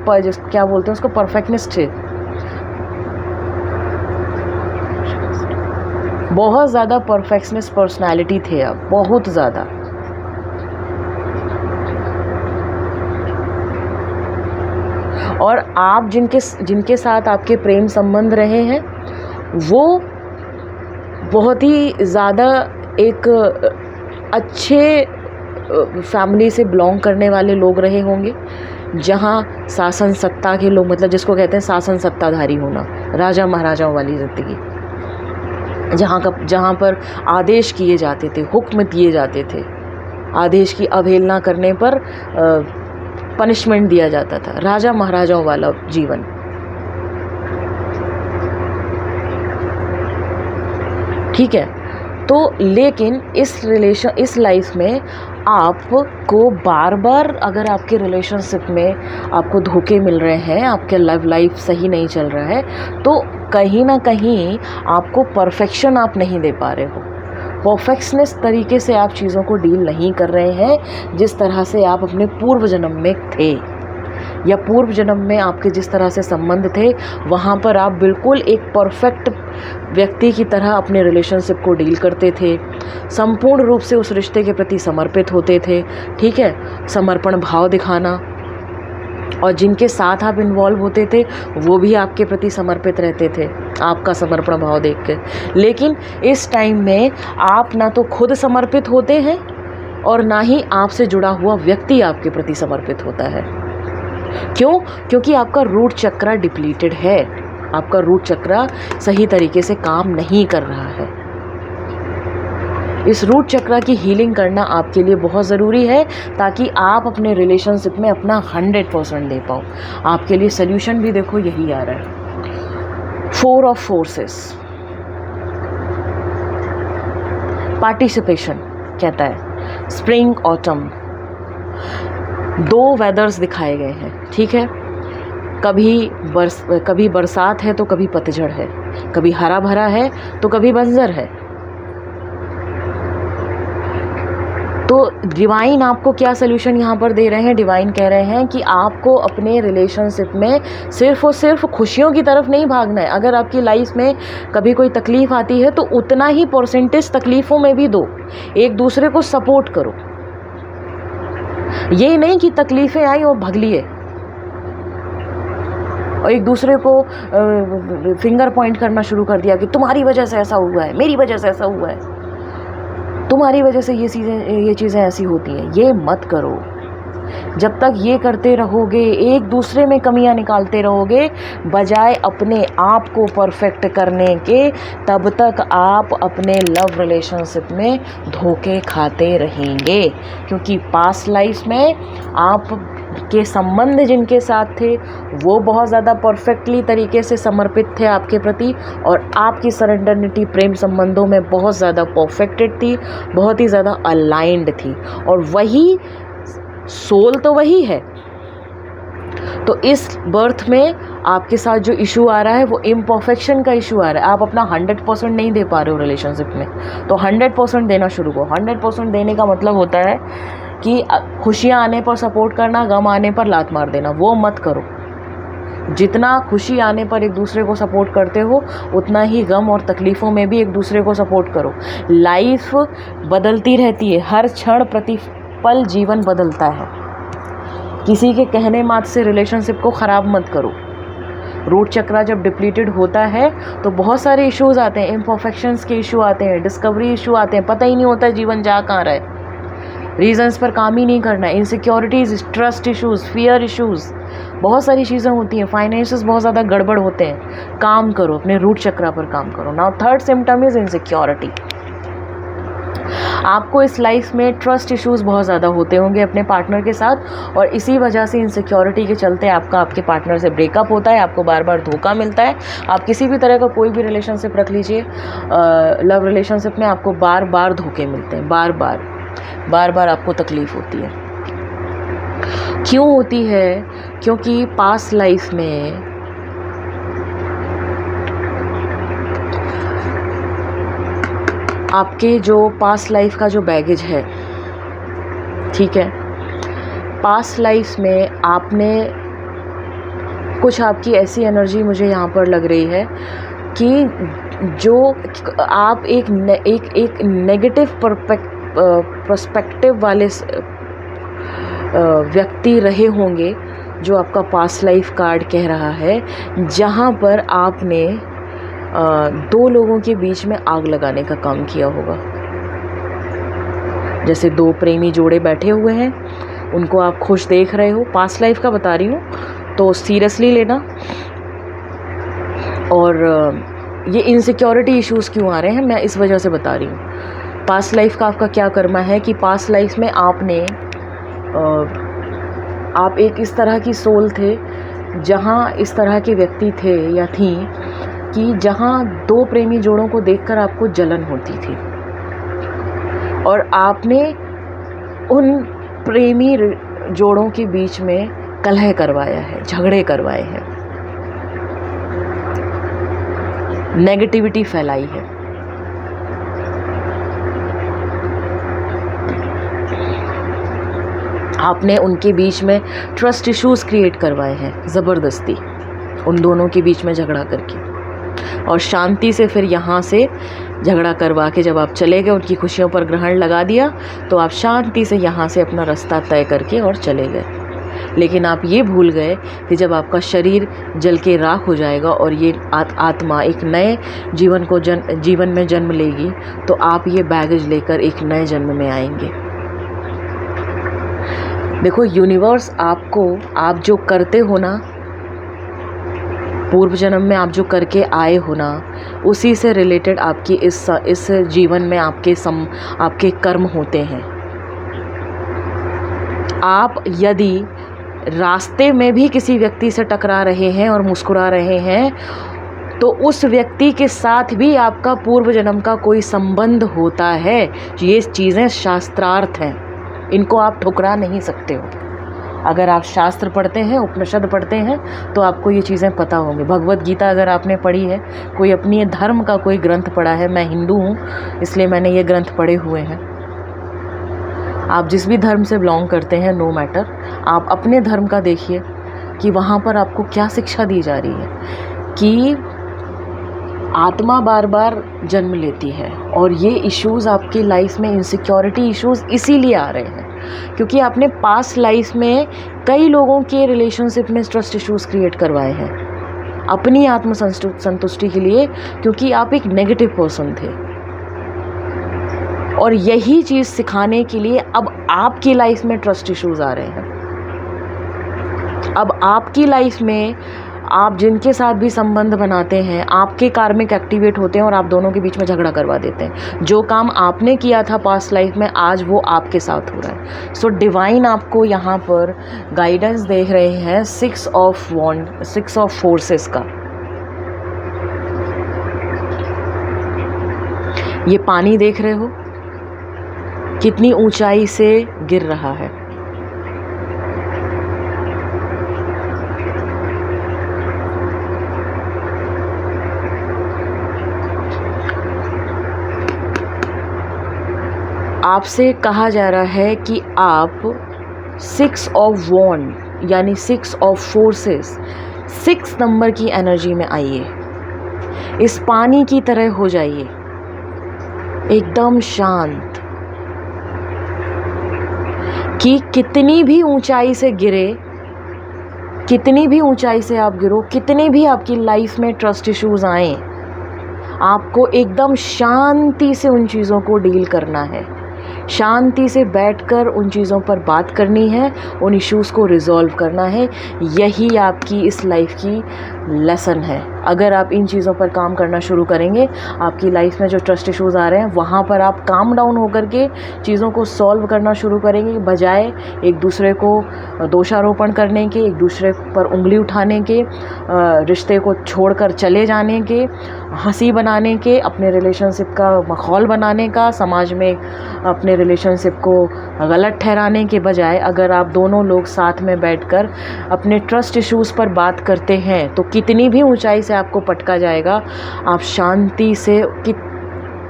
क्या बोलते हैं उसको, परफेक्टनिस्ट थे, बहुत ज़्यादा परफेक्शनिस्ट पर्सनालिटी थे आप, बहुत ज़्यादा। और आप जिनके साथ आपके प्रेम संबंध रहे हैं वो बहुत ही ज़्यादा एक अच्छे फैमिली से बिलोंग करने वाले लोग रहे होंगे, जहाँ शासन सत्ता के लोग, मतलब जिसको कहते हैं शासन सत्ताधारी होना, राजा महाराजाओं वाली ज़िंदगी, जहाँ पर आदेश किए जाते थे, हुक्म दिए जाते थे, आदेश की अवहेलना करने पर पनिशमेंट दिया जाता था, राजा महाराजाओं वाला जीवन। ठीक है, तो लेकिन इस लाइफ में आपको बार बार अगर आपके रिलेशनशिप में आपको धोखे मिल रहे हैं, आपके लव लाइफ सही नहीं चल रहा है, तो कहीं ना कहीं आपको परफेक्शन आप नहीं दे पा रहे हो, परफेक्शनिस्ट तरीके से आप चीज़ों को डील नहीं कर रहे हैं जिस तरह से आप अपने पूर्व जन्म में थे, या पूर्व जन्म में आपके जिस तरह से संबंध थे वहाँ पर आप बिल्कुल एक परफेक्ट व्यक्ति की तरह अपने रिलेशनशिप को डील करते थे, संपूर्ण रूप से उस रिश्ते के प्रति समर्पित होते थे। ठीक है, समर्पण भाव दिखाना, और जिनके साथ आप इन्वॉल्व होते थे वो भी आपके प्रति समर्पित रहते थे, आपका समर्पण भाव देख के। लेकिन इस टाइम में आप ना तो खुद समर्पित होते हैं और ना ही आपसे जुड़ा हुआ व्यक्ति आपके प्रति समर्पित होता है। क्यों? क्योंकि आपका रूट चक्रा डिप्लीटेड है, आपका रूट चक्रा सही तरीके से काम नहीं कर रहा है। इस रूट चक्रा की हीलिंग करना आपके लिए बहुत ज़रूरी है, ताकि आप अपने रिलेशनशिप में अपना 100% दे पाओ। आपके लिए सोल्यूशन भी देखो यही आ रहा है, 4 ऑफ फोर्सेस, पार्टिसिपेशन कहता है, स्प्रिंग ऑटम, 2 वेदर्स दिखाए गए हैं। ठीक है, कभी बरसात है तो कभी पतझड़ है, कभी हरा भरा है तो कभी बंजर है। तो डिवाइन आपको क्या सल्यूशन यहाँ पर दे रहे हैं? डिवाइन कह रहे हैं कि आपको अपने रिलेशनशिप में सिर्फ और सिर्फ खुशियों की तरफ नहीं भागना है। अगर आपकी लाइफ में कभी कोई तकलीफ़ आती है तो उतना ही परसेंटेज तकलीफ़ों में भी दो, एक दूसरे को सपोर्ट करो। ये नहीं कि तकलीफ़ें आई और भग लिए और एक दूसरे को फिंगर पॉइंट करना शुरू कर दिया कि तुम्हारी वजह से ऐसा हुआ है, मेरी वजह से ऐसा हुआ है, तुम्हारी वजह से ये चीज़ें ऐसी होती हैं। ये मत करो। जब तक ये करते रहोगे, एक दूसरे में कमियां निकालते रहोगे बजाय अपने आप को परफेक्ट करने के, तब तक आप अपने लव रिलेशनशिप में धोखे खाते रहेंगे। क्योंकि पास्ट लाइफ में आप के संबंध जिनके साथ थे वो बहुत ज़्यादा परफेक्टली तरीके से समर्पित थे आपके प्रति, और आपकी सरेंडरिटी प्रेम संबंधों में बहुत ज़्यादा परफेक्टेड थी, बहुत ही ज़्यादा अलाइंड थी। और वही सोल तो वही है। तो इस बर्थ में आपके साथ जो इशू आ रहा है वो इम्परफेक्शन का इशू आ रहा है। आप अपना 100% नहीं दे पा रहे हो रिलेशनशिप में, तो 100% देना शुरू करो। 100% देने का मतलब होता है कि खुशियाँ आने पर सपोर्ट करना, गम आने पर लात मार देना, वो मत करो। जितना खुशी आने पर एक दूसरे को सपोर्ट करते हो उतना ही गम और तकलीफ़ों में भी एक दूसरे को सपोर्ट करो। लाइफ बदलती रहती है, हर क्षण प्रतिपल जीवन बदलता है। किसी के कहने मात्र से रिलेशनशिप को ख़राब मत करो। रूट चक्रा जब डिप्लीटेड होता है तो बहुत सारे इश्यूज़ आते हैं, इम्परफेक्शंस के इशू आते हैं, डिस्कवरी इशू आते हैं, पता ही नहीं होता जीवन जा कहाँ रहा है, रीजंस पर काम ही नहीं करना, insecurities, trust issues, fear issues, बहुत सारी चीज़ें होती हैं, फाइनेंसेस बहुत ज़्यादा गड़बड़ होते हैं। काम करो, अपने रूट चक्रा पर काम करो। Now third symptom is insecurity. आपको इस लाइफ में ट्रस्ट इश्यूज़ बहुत ज़्यादा होते होंगे अपने पार्टनर के साथ, और इसी वजह से इनसिक्योरिटी के चलते आपके पार्टनर से ब्रेकअप होता है, आपको बार बार धोखा मिलता है। आप किसी भी तरह का कोई भी रिलेशनशिप रख लीजिए, लव रिलेशनशिप में आपको बार बार धोखे मिलते हैं, बार बार आपको तकलीफ़ होती है। क्यों होती है? क्योंकि पास्ट लाइफ में आपके जो पास्ट लाइफ का जो बैगेज है, ठीक है, पास्ट लाइफ में आपने कुछ, आपकी ऐसी एनर्जी मुझे यहाँ पर लग रही है कि जो आप एक नेगेटिव पर्सपेक्टिव वाले व्यक्ति रहे होंगे, जो आपका पास्ट लाइफ कार्ड कह रहा है, जहाँ पर आपने 2 लोगों के बीच में आग लगाने का काम किया होगा। जैसे 2 प्रेमी जोड़े बैठे हुए हैं, उनको आप खुश देख रहे हो, पास्ट लाइफ का बता रही हूँ, तो सीरियसली लेना। और ये इनसिक्योरिटी इश्यूज़ क्यों आ रहे हैं, मैं इस वजह से बता रही हूँ। पास्ट लाइफ का आपका क्या कर्मा है कि पास्ट लाइफ में आप एक इस तरह की सोल थे, जहाँ इस तरह के व्यक्ति थे या थी कि जहाँ 2 प्रेमी जोड़ों को देखकर आपको जलन होती थी, और आपने उन प्रेमी जोड़ों के बीच में कलह करवाया है, झगड़े करवाए हैं, नेगेटिविटी फैलाई है। आपने उनके बीच में ट्रस्ट इश्यूज़ क्रिएट करवाए हैं ज़बरदस्ती, उन दोनों के बीच में झगड़ा करके, और शांति से फिर यहाँ से झगड़ा करवा के जब आप चले गए, उनकी खुशियों पर ग्रहण लगा दिया, तो आप शांति से यहाँ से अपना रास्ता तय करके और चले गए। लेकिन आप ये भूल गए कि जब आपका शरीर जल के राख हो जाएगा और ये आत्मा एक नए जीवन में जन्म लेगी, तो आप ये बैगेज लेकर एक नए जन्म में आएंगे। देखो, यूनिवर्स आपको, आप जो करते हो ना, पूर्व जन्म में आप जो करके आए हो ना, उसी से रिलेटेड आपकी इस जीवन में आपके कर्म होते हैं। आप यदि रास्ते में भी किसी व्यक्ति से टकरा रहे हैं और मुस्कुरा रहे हैं, तो उस व्यक्ति के साथ भी आपका पूर्व जन्म का कोई संबंध होता है। ये चीज़ें शास्त्रार्थ हैं, इनको आप ठुकरा नहीं सकते हो। अगर आप शास्त्र पढ़ते हैं, उपनिषद पढ़ते हैं, तो आपको ये चीज़ें पता होंगी। भगवत गीता अगर आपने पढ़ी है, कोई अपनी धर्म का कोई ग्रंथ पढ़ा है, मैं हिंदू हूँ इसलिए मैंने ये ग्रंथ पढ़े हुए हैं। आप जिस भी धर्म से बिलोंग करते हैं, नो मैटर, आप अपने धर्म का देखिए कि वहाँ पर आपको क्या शिक्षा दी जा रही है कि आत्मा बार बार जन्म लेती है, और ये इश्यूज़ आपकी लाइफ में, इनसिक्योरिटी इश्यूज़ इसीलिए आ रहे हैं क्योंकि आपने पास्ट लाइफ में कई लोगों के रिलेशनशिप में ट्रस्ट इश्यूज़ क्रिएट करवाए हैं अपनी आत्म संतुष्टि के लिए, क्योंकि आप एक नेगेटिव पर्सन थे। और यही चीज़ सिखाने के लिए अब आपकी लाइफ में ट्रस्ट इश्यूज़ आ रहे हैं। अब आपकी लाइफ में आप जिनके साथ भी संबंध बनाते हैं, आपके कार्मिक एक्टिवेट होते हैं और आप दोनों के बीच में झगड़ा करवा देते हैं। जो काम आपने किया था पास्ट लाइफ में, आज वो आपके साथ हो रहा है। सो डिवाइन आपको यहाँ पर गाइडेंस दे रहे हैं 6 ऑफ फोर्सेस का। ये पानी देख रहे हो कितनी ऊंचाई से गिर रहा है। आपसे कहा जा रहा है कि आप 6 ऑफ वॉन्ड यानी 6 ऑफ फोर्सेस, 6 नंबर की एनर्जी में आइए। इस पानी की तरह हो जाइए, एकदम शांत, कि कितनी भी ऊंचाई से गिरे, कितनी भी ऊंचाई से आप गिरो, कितने भी आपकी लाइफ में ट्रस्ट इश्यूज आए, आपको एकदम शांति से उन चीज़ों को डील करना है। शांति से बैठकर उन चीज़ों पर बात करनी है, उन इश्यूज़ को रिजॉल्व करना है। यही आपकी इस लाइफ की लेसन है। अगर आप इन चीज़ों पर काम करना शुरू करेंगे, आपकी लाइफ में जो ट्रस्ट इश्यूज़ आ रहे हैं वहाँ पर आप काम डाउन होकर के चीज़ों को सॉल्व करना शुरू करेंगे, बजाय एक दूसरे को दोषारोपण करने के, एक दूसरे पर उंगली उठाने के, रिश्ते को छोड़कर चले जाने के, हंसी बनाने के, अपने रिलेशनशिप का माहौल बनाने का, समाज में अपने रिलेशनशिप को गलत ठहराने के बजाय अगर आप दोनों लोग साथ में बैठकर अपने ट्रस्ट इश्यूज़ पर बात करते हैं तो कितनी भी ऊंचाई से आपको पटका जाएगा, आप शांति से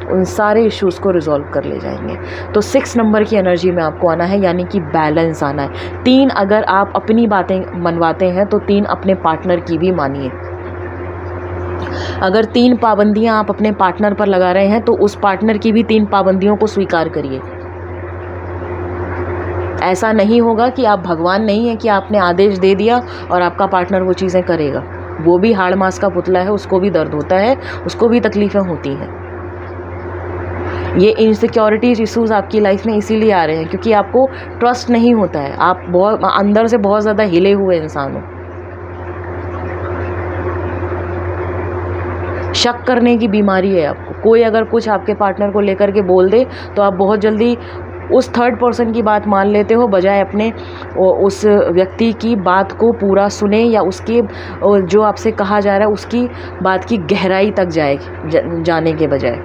उन सारे इश्यूज़ को रिजॉल्व कर ले जाएंगे। तो 6 नंबर की एनर्जी में आपको आना है, यानी कि बैलेंस आना है। 3 अगर आप अपनी बातें मनवाते हैं तो 3 अपने पार्टनर की भी मानिए। अगर 3 पाबंदियां आप अपने पार्टनर पर लगा रहे हैं तो उस पार्टनर की भी 3 पाबंदियों को स्वीकार करिए। ऐसा नहीं होगा कि आप भगवान नहीं है कि आपने आदेश दे दिया और आपका पार्टनर वो चीज़ें करेगा। वो भी हाड़ मास का पुतला है, उसको भी दर्द होता है, उसको भी तकलीफ़ें होती हैं। ये इनसिक्योरिटीज इश्यूज़ आपकी लाइफ में इसीलिए आ रहे हैं क्योंकि आपको ट्रस्ट नहीं होता है। आप बहुत अंदर से बहुत ज़्यादा हिले हुए इंसान हो। शक करने की बीमारी है आपको। कोई अगर कुछ आपके पार्टनर को लेकर के बोल दे तो आप बहुत जल्दी उस थर्ड पर्सन की बात मान लेते हो, बजाय अपने उस व्यक्ति की बात को पूरा सुने या उसके जो आपसे कहा जा रहा है उसकी बात की गहराई तक जाने के बजाय।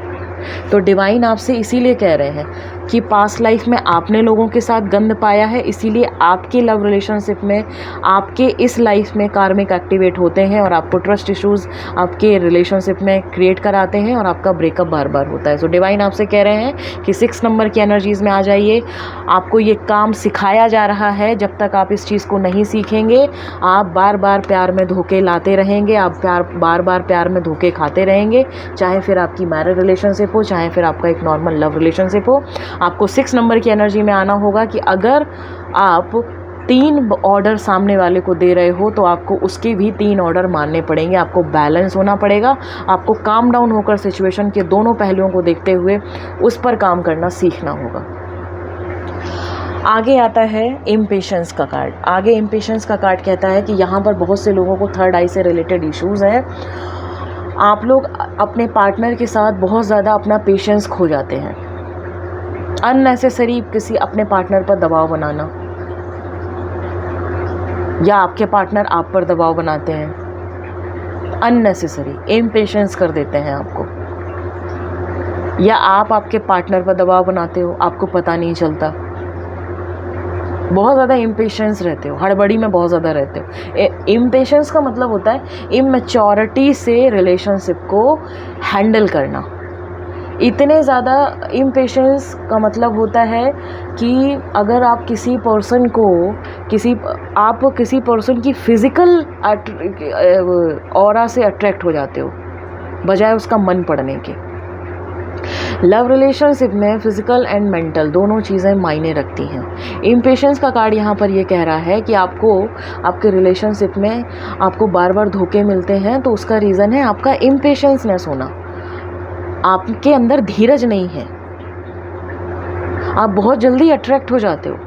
तो डिवाइन आपसे इसीलिए कह रहे हैं कि पास्ट लाइफ में आपने लोगों के साथ गंद पाया है, इसीलिए आपके लव रिलेशनशिप में आपके इस लाइफ में कार्मिक एक्टिवेट होते हैं और आपको ट्रस्ट इश्यूज़ आपके रिलेशनशिप में क्रिएट कराते हैं और आपका ब्रेकअप बार बार होता है। सो डिवाइन आपसे कह रहे हैं कि 6 नंबर की एनर्जीज़ में आ जाइए। आपको ये काम सिखाया जा रहा है, जब तक आप इस चीज़ को नहीं सीखेंगे आप बार बार प्यार में धोखे लाते रहेंगे, आप बार बार प्यार में धोखे खाते रहेंगे, चाहे फिर आपकी मैरिड रिलेशनशिप हो, चाहे फिर आपका एक नॉर्मल लव रिलेशनशिप हो। आपको 6 नंबर की एनर्जी में आना होगा कि अगर आप 3 ऑर्डर सामने वाले को दे रहे हो तो आपको उसके भी 3 ऑर्डर मानने पड़ेंगे। आपको बैलेंस होना पड़ेगा, आपको काम डाउन होकर सिचुएशन के दोनों पहलुओं को देखते हुए उस पर काम करना सीखना होगा। आगे आता है इम्पेशेंस का कार्ड। आगे इम्पेशेंस का कार्ड कहता है कि यहाँ पर बहुत से लोगों को थर्ड आई से रिलेटेड इश्यूज़ हैं। आप लोग अपने पार्टनर के साथ बहुत ज़्यादा अपना पेशेंस खो जाते हैं। अननेसेसरी किसी अपने पार्टनर पर दबाव बनाना या आपके पार्टनर आप पर दबाव बनाते हैं, अननेसेसरी इम्पेशेंस कर देते हैं आपको, या आप आपके पार्टनर पर दबाव बनाते हो, आपको पता नहीं चलता। बहुत ज़्यादा इम्पेशेंस रहते हो, हड़बड़ी में बहुत ज़्यादा रहते हो। इम्पेशेंस का मतलब होता है इमैच्योरिटी से रिलेशनशिप को हैंडल करना। इतने ज़्यादा इम्पेशेंस का मतलब होता है कि अगर आप किसी पर्सन को आप किसी पर्सन की फ़िज़िकल ऑरा से अट्रैक्ट हो जाते हो बजाय उसका मन पड़ने के। लव रिलेशनशिप में फ़िज़िकल एंड मेंटल दोनों चीज़ें मायने रखती हैं। इम्पेशेंस का कार्ड यहाँ पर ये कह रहा है कि आपको आपके रिलेशनशिप में आपको बार बार धोखे मिलते हैं, तो उसका रीज़न है आपका इम्पेशेंसनेस होना। आपके अंदर धीरज नहीं है, आप बहुत जल्दी अट्रैक्ट हो जाते हो।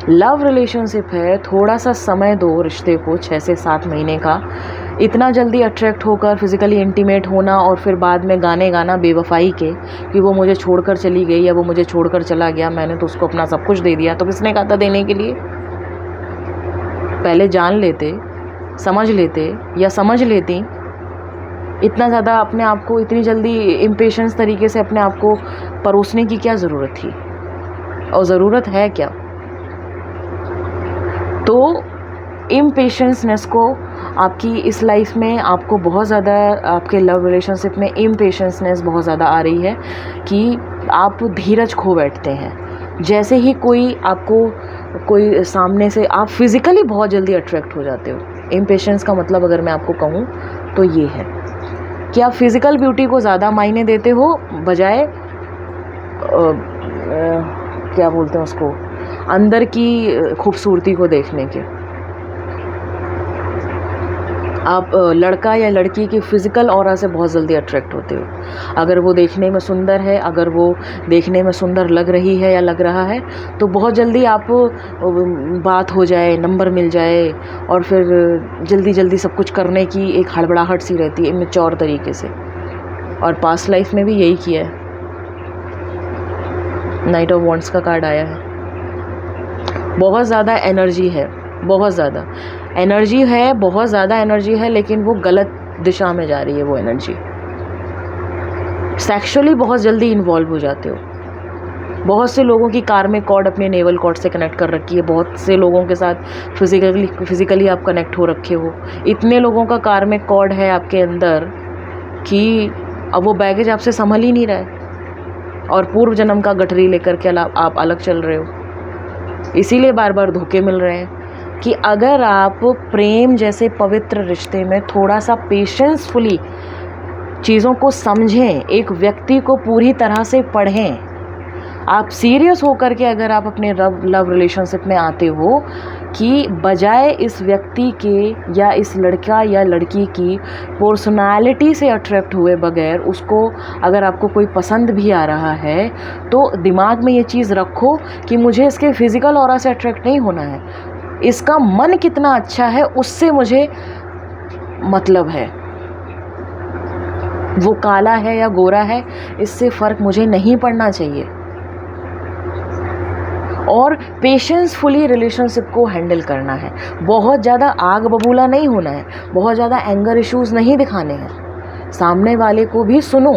लव रिलेशनशिप है, थोड़ा सा समय दो रिश्ते को, 6 से 7 महीने का। इतना जल्दी अट्रैक्ट होकर फिज़िकली इंटीमेट होना और फिर बाद में गाने गाना बेवफाई के कि वो मुझे छोड़कर चली गई या वो मुझे छोड़कर चला गया, मैंने तो उसको अपना सब कुछ दे दिया। तो किसने कहा था देने के लिए? पहले जान लेते, समझ लेते या समझ लेती। इतना ज़्यादा अपने आप को इतनी जल्दी इम्पेशेंस तरीके से अपने आप को परोसने की क्या ज़रूरत थी, और ज़रूरत है क्या? तो इम्पेशेंसनेस को आपकी इस लाइफ में आपको बहुत ज़्यादा, आपके लव रिलेशनशिप में इम्पेशेंसनेस बहुत ज़्यादा आ रही है कि आप धीरज खो बैठते हैं। जैसे ही कोई सामने से, आप फिज़िकली बहुत जल्दी अट्रैक्ट हो जाते हो। इम्पेशेंस का मतलब अगर मैं आपको कहूँ तो ये है कि आप फिज़िकल ब्यूटी को ज़्यादा मायने देते हो बजाय क्या बोलते हैं उसको, अंदर की खूबसूरती को देखने के। आप लड़का या लड़की की फ़िज़िकल ऑरा से बहुत जल्दी अट्रैक्ट होते हो। अगर वो देखने में सुंदर है, अगर वो देखने में सुंदर लग रही है या लग रहा है, तो बहुत जल्दी आप बात हो जाए, नंबर मिल जाए, और फिर जल्दी जल्दी सब कुछ करने की एक हड़बड़ाहट सी रहती है इमेच्योर तरीके से। और पास्ट लाइफ में भी यही किया है। नाइट ऑफ वॉन्ड्स का कार्ड आया है। बहुत ज़्यादा एनर्जी है, बहुत ज़्यादा एनर्जी है, बहुत ज़्यादा एनर्जी है, लेकिन वो गलत दिशा में जा रही है। वो एनर्जी सेक्सुअली बहुत जल्दी इन्वॉल्व हो जाते हो। बहुत से लोगों की कार्मिक कॉर्ड अपने नेवल कॉर्ड से कनेक्ट कर रखी है। बहुत से लोगों के साथ फिज़िकली आप कनेक्ट हो रखे हो। इतने लोगों का कार्मिक कॉर्ड है आपके अंदर कि अब वो बैगेज आपसे संभल ही नहीं रहा है। और पूर्व जन्म का गठरी लेकर के आप अलग चल रहे हो। इसीलिए बार बार धोखे मिल रहे हैं कि अगर आप प्रेम जैसे पवित्र रिश्ते में थोड़ा सा पेशेंसफुली चीज़ों को समझें, एक व्यक्ति को पूरी तरह से पढ़ें, आप सीरियस होकर के अगर आप अपने लव रिलेशनशिप में आते हो कि बजाय इस व्यक्ति के या इस लड़का या लड़की की पर्सनालिटी से अट्रैक्ट हुए बगैर उसको अगर आपको कोई पसंद भी आ रहा है तो दिमाग में ये चीज़ रखो कि मुझे इसके फिज़िकल ऑरा से अट्रैक्ट नहीं होना है, इसका मन कितना अच्छा है उससे मुझे मतलब है। वो काला है या गोरा है इससे फ़र्क मुझे नहीं पड़ना चाहिए। और पेशेंसफुली रिलेशनशिप को हैंडल करना है। बहुत ज़्यादा आग बबूला नहीं होना है, बहुत ज़्यादा एंगर इश्यूज़ नहीं दिखाने हैं, सामने वाले को भी सुनो।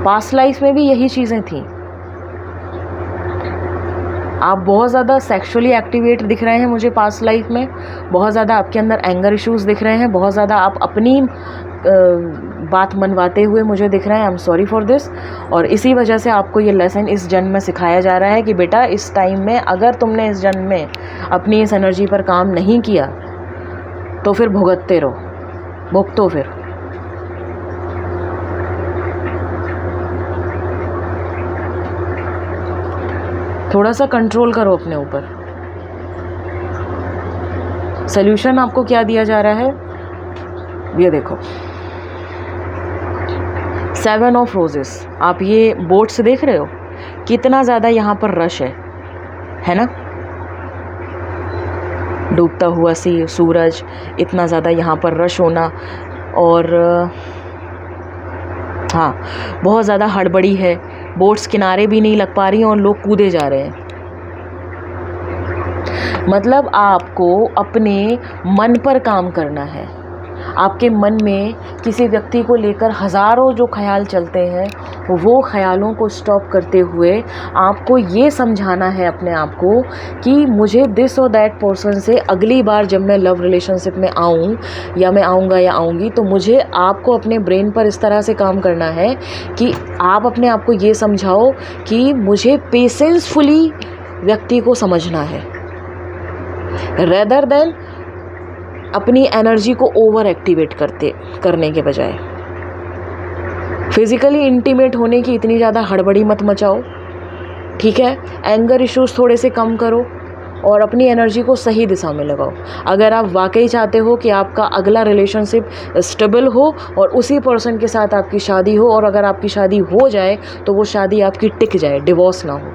पास्ट लाइफ में भी यही चीज़ें थी। आप बहुत ज़्यादा सेक्सुअली एक्टिवेट दिख रहे हैं मुझे पास्ट लाइफ में, बहुत ज़्यादा आपके अंदर एंगर इश्यूज़ दिख रहे हैं, बहुत ज़्यादा आप अपनी बात मनवाते हुए मुझे दिख रहे हैं। I am sorry for this. और इसी वजह से आपको ये लेसन इस जन्म में सिखाया जा रहा है कि बेटा इस टाइम में अगर तुमने इस जन्म में अपनी इस एनर्जी पर काम नहीं किया तो फिर भुगतते रहो, भुगतो फिर। थोड़ा सा कंट्रोल करो अपने ऊपर। सल्यूशन आपको क्या दिया जा रहा है, ये देखो 7 ऑफ रोजेस। आप ये बोट्स देख रहे हो कितना ज़्यादा यहाँ पर रश है ना, डूबता हुआ सूरज, इतना ज़्यादा यहाँ पर रश होना। और हाँ, बहुत ज़्यादा हड़बड़ी है, बोट्स किनारे भी नहीं लग पा रही हैं और लोग कूदे जा रहे हैं। मतलब आपको अपने मन पर काम करना है। आपके मन में किसी व्यक्ति को लेकर हज़ारों जो ख्याल चलते हैं वो ख्यालों को स्टॉप करते हुए आपको ये समझाना है अपने आप को कि मुझे दिस और दैट पर्सन से अगली बार जब मैं लव रिलेशनशिप में आऊँ या मैं आऊँगा या आऊँगी तो मुझे आपको अपने ब्रेन पर इस तरह से काम करना है कि आप अपने आप को ये समझाओ कि मुझे पेशेंसफुली व्यक्ति को समझना है, रेदर देन अपनी एनर्जी को ओवर एक्टिवेट करने के बजाय। फिज़िकली इंटीमेट होने की इतनी ज़्यादा हड़बड़ी मत मचाओ, ठीक है। एंगर इश्यूज़ थोड़े से कम करो और अपनी एनर्जी को सही दिशा में लगाओ। अगर आप वाकई चाहते हो कि आपका अगला रिलेशनशिप स्टेबल हो और उसी पर्सन के साथ आपकी शादी हो, और अगर आपकी शादी हो जाए तो वो शादी आपकी टिक जाए, डिवोर्स ना हो।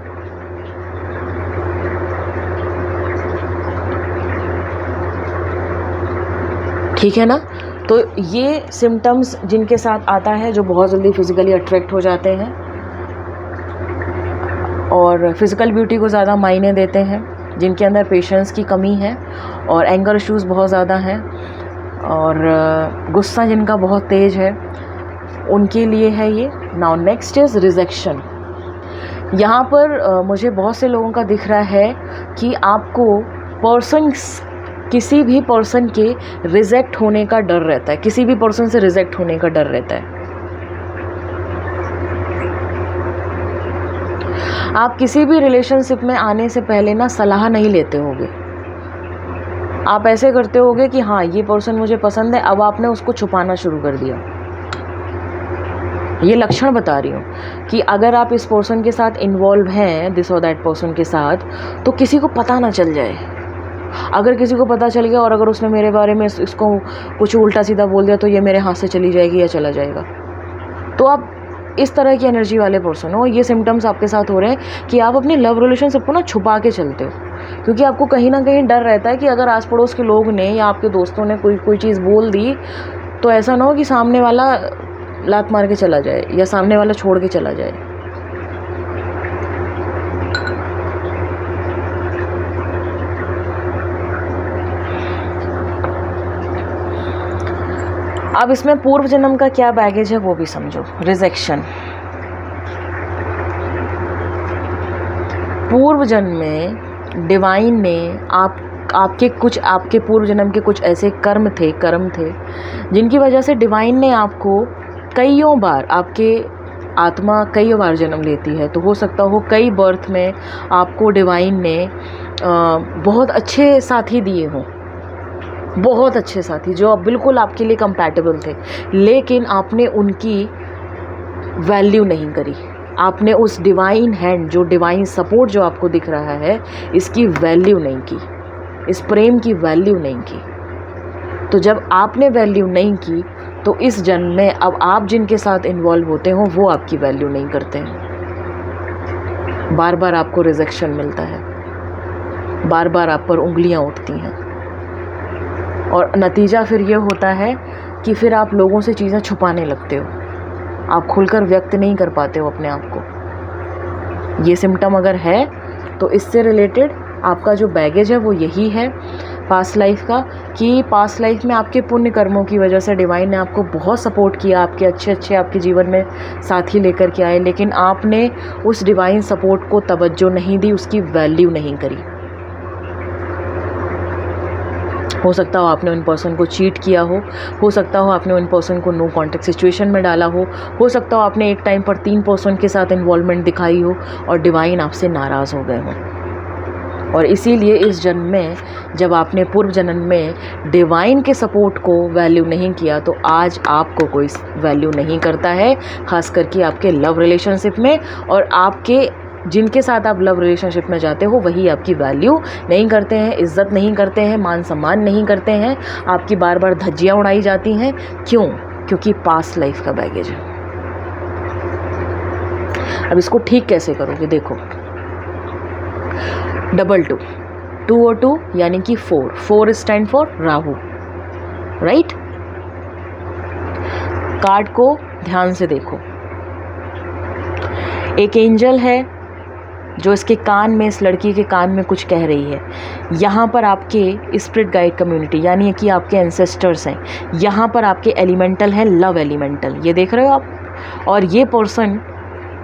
ठीक है ना। तो ये सिम्टम्स जिनके साथ आता है, जो बहुत जल्दी फिज़िकली अट्रैक्ट हो जाते हैं और फिज़िकल ब्यूटी को ज़्यादा मायने देते हैं, जिनके अंदर पेशेंस की कमी है और एंगर इश्यूज़ बहुत ज़्यादा हैं और गुस्सा जिनका बहुत तेज़ है, उनके लिए है ये। Now next is rejection. यहाँ पर मुझे बहुत से लोगों का दिख रहा है कि आपको किसी भी पर्सन के रिजेक्ट होने का डर रहता है, किसी भी पर्सन से रिजेक्ट होने का डर रहता है। आप किसी भी रिलेशनशिप में आने से पहले ना सलाह नहीं लेते होगे, आप ऐसे करते होगे कि हाँ ये पर्सन मुझे पसंद है, अब आपने उसको छुपाना शुरू कर दिया। ये लक्षण बता रही हूँ कि अगर आप इस पर्सन के साथ इन्वॉल्व हैं, दिस और दैट पर्सन के साथ, तो किसी को पता ना चल जाए। अगर किसी को पता चल गया और अगर उसने मेरे बारे में इसको कुछ उल्टा सीधा बोल दिया तो ये मेरे हाथ से चली जाएगी या चला जाएगा। तो आप इस तरह की एनर्जी वाले पर्सन हो, ये सिम्टम्स आपके साथ हो रहे हैं कि आप अपने लव रिलेशनशिप को ना छुपा के चलते हो, क्योंकि आपको कहीं ना कहीं डर रहता है कि अगर आस पड़ोस के लोग ने या आपके दोस्तों ने कोई चीज़ बोल दी तो ऐसा ना हो कि सामने वाला लात मार के चला जाए या सामने वाला छोड़ के चला जाए। अब इसमें पूर्व जन्म का क्या बैगेज है वो भी समझो। रिजेक्शन, पूर्व जन्म में डिवाइन ने आपके पूर्व जन्म के कुछ ऐसे कर्म थे जिनकी वजह से डिवाइन ने आपको कईयों बार आपके आत्मा कई बार जन्म लेती है, तो हो सकता हो कई बर्थ में आपको डिवाइन ने बहुत अच्छे साथी दिए हों, बहुत अच्छे साथी जो अब बिल्कुल आपके लिए कंपैटिबल थे, लेकिन आपने उनकी वैल्यू नहीं करी। आपने उस डिवाइन हैंड, जो डिवाइन सपोर्ट जो आपको दिख रहा है, इसकी वैल्यू नहीं की, इस प्रेम की वैल्यू नहीं की। तो जब आपने वैल्यू नहीं की तो इस जन्म में अब आप जिनके साथ इन्वॉल्व होते हो वो आपकी वैल्यू नहीं करते हैं। बार बार आपको रिजेक्शन मिलता है, बार बार आप पर उंगलियां उठती हैं, और नतीजा फिर ये होता है कि फिर आप लोगों से चीज़ें छुपाने लगते हो, आप खुलकर व्यक्त नहीं कर पाते हो अपने आप को। ये सिम्टम अगर है तो इससे रिलेटेड आपका जो बैगेज है वो यही है पास्ट लाइफ का, कि पास्ट लाइफ में आपके पुण्य कर्मों की वजह से डिवाइन ने आपको बहुत सपोर्ट किया, आपके अच्छे आपके जीवन में साथी लेकर के आए, लेकिन आपने उस डिवाइन सपोर्ट को तवज्जो नहीं दी, उसकी वैल्यू नहीं करी। हो सकता हो आपने उन पर्सन को चीट किया हो सकता हो आपने उन पर्सन को नो कॉन्टेक्ट सिचुएशन में डाला हो सकता हो आपने एक टाइम पर 3 पर्सन के साथ इन्वॉल्वमेंट दिखाई हो और डिवाइन आपसे नाराज़ हो गए हों। और इसीलिए इस जन्म में जब आपने पूर्व जन्म में डिवाइन के सपोर्ट को वैल्यू नहीं किया, तो आज आपको कोई वैल्यू नहीं करता है, ख़ास करके आपके लव रिलेशनशिप में। और आपके जिनके साथ आप लव रिलेशनशिप में जाते हो वही आपकी वैल्यू नहीं करते हैं, इज़्ज़त नहीं करते हैं, मान सम्मान नहीं करते हैं, आपकी बार बार धज्जियाँ उड़ाई जाती हैं। क्यों? क्योंकि पास्ट लाइफ का बैगेज है। अब इसको ठीक कैसे करोगे? देखो, 222 2 और 2 यानी कि 4 stand for Rahu, right. Card को ध्यान से देखो, एक एंजल है जो इसके कान में, इस लड़की के कान में कुछ कह रही है। यहाँ पर आपके स्पिरिट गाइड कम्युनिटी यानी कि आपके एंसेस्टर्स हैं, यहाँ पर आपके एलिमेंटल हैं, लव एलिमेंटल, ये देख रहे हो आप। और ये पर्सन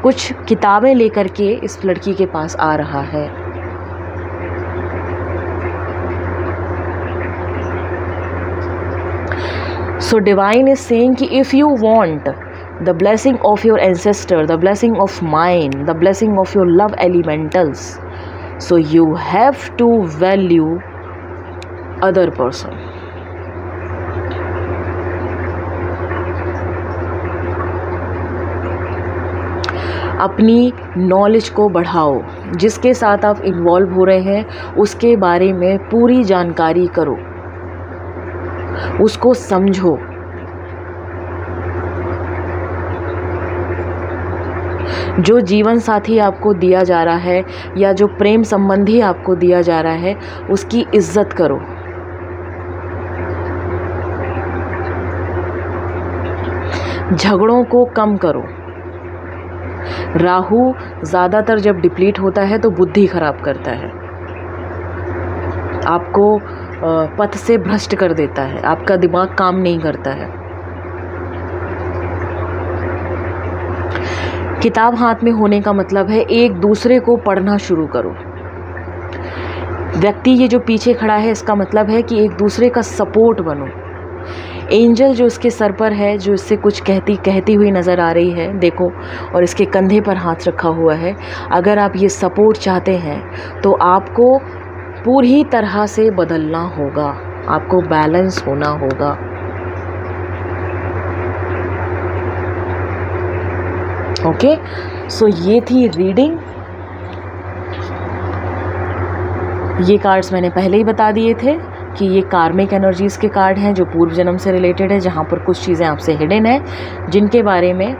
कुछ किताबें लेकर के इस लड़की के पास आ रहा है। So divine is saying कि if you want the blessing of your ancestor, the blessing of mine, the blessing of your love elementals, so you have to value other person. अपनी नॉलेज को बढ़ाओ, जिसके साथ आप इन्वॉल्व हो रहे हैं उसके बारे में पूरी जानकारी करो, उसको समझो। जो जीवन साथी आपको दिया जा रहा है या जो प्रेम संबंधी आपको दिया जा रहा है उसकी इज्जत करो। झगड़ों को कम करो। राहु ज़्यादातर जब डिप्लीट होता है तो बुद्धि खराब करता है, आपको पथ से भ्रष्ट कर देता है, आपका दिमाग काम नहीं करता है। किताब हाथ में होने का मतलब है एक दूसरे को पढ़ना शुरू करो। व्यक्ति ये जो पीछे खड़ा है इसका मतलब है कि एक दूसरे का सपोर्ट बनो। एंजल जो इसके सर पर है, जो इससे कुछ कहती हुई नज़र आ रही है, देखो, और इसके कंधे पर हाथ रखा हुआ है। अगर आप ये सपोर्ट चाहते हैं तो आपको पूरी तरह से बदलना होगा, आपको बैलेंस होना होगा। ओके, सो ये थी रीडिंग। ये कार्ड्स मैंने पहले ही बता दिए थे कि ये कार्मिक एनर्जीज़ के कार्ड हैं जो पूर्व जन्म से रिलेटेड है, जहाँ पर कुछ चीज़ें आपसे हिडन है जिनके बारे में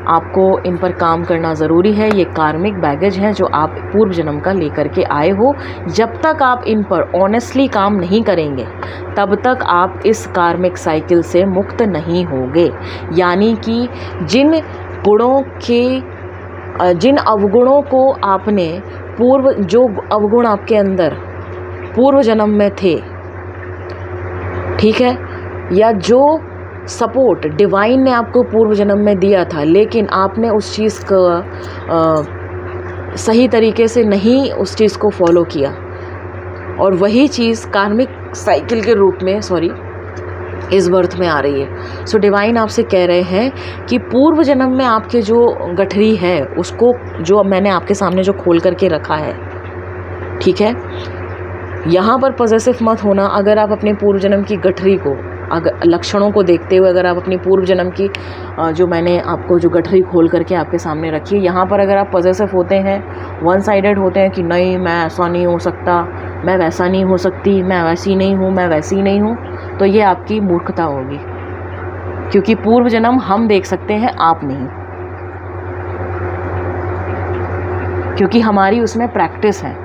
आपको इन पर काम करना ज़रूरी है। ये कार्मिक बैगेज हैं जो आप पूर्व जन्म का लेकर के आए हो। जब तक आप इन पर ऑनेस्टली काम नहीं करेंगे तब तक आप इस कार्मिक साइकिल से मुक्त नहीं होगे। यानी कि जिन गुणों के, जिन अवगुणों को आपने जो अवगुण आपके अंदर पूर्व जन्म में थे, ठीक है, या जो सपोर्ट डिवाइन ने आपको पूर्व जन्म में दिया था लेकिन आपने उस चीज़ का सही तरीके से नहीं उस चीज़ को फॉलो किया, और वही चीज़ कार्मिक साइकिल के रूप में इस बर्थ में आ रही है। सो डिवाइन आपसे कह रहे हैं कि पूर्व जन्म में आपके जो गठरी है उसको, जो मैंने आपके सामने जो खोल करके रखा है, ठीक है, यहाँ पर पॉजेसिव मत होना। अगर आप अपने पूर्व जन्म की गठरी को, अगर लक्षणों को देखते हुए अगर आप अपनी पूर्व जन्म की जो मैंने आपको जो गठरी खोल करके आपके सामने रखी है, यहाँ पर अगर आप पॉजेसिव होते हैं, वन साइडेड होते हैं कि नहीं मैं ऐसा नहीं हो सकता, मैं वैसा नहीं हो सकती, मैं वैसी नहीं हूँ, मैं वैसी नहीं हूँ, तो ये आपकी मूर्खता होगी, क्योंकि पूर्व जन्म हम देख सकते हैं, आप नहीं, क्योंकि हमारी उसमें प्रैक्टिस है।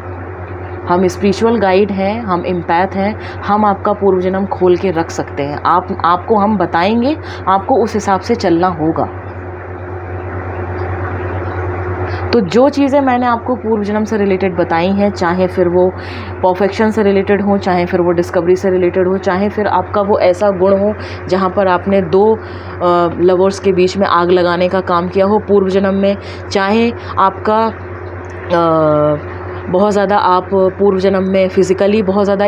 हम स्पिरिचुअल गाइड हैं, हम एम्पैथ हैं, हम आपका पूर्व जन्म खोल के रख सकते हैं। आपको हम बताएंगे, आपको उस हिसाब से चलना होगा। तो जो चीज़ें मैंने आपको पूर्व जन्म से रिलेटेड बताई हैं, चाहे फिर वो परफेक्शन से रिलेटेड हो, चाहे फिर वो डिस्कवरी से रिलेटेड हो, चाहे फिर आपका वो ऐसा गुण हो जहाँ पर आपने दो लवर्स के बीच में आग लगाने का काम किया हो पूर्व जन्म में, चाहे आपका बहुत ज़्यादा आप पूर्व जन्म में फ़िज़िकली बहुत ज़्यादा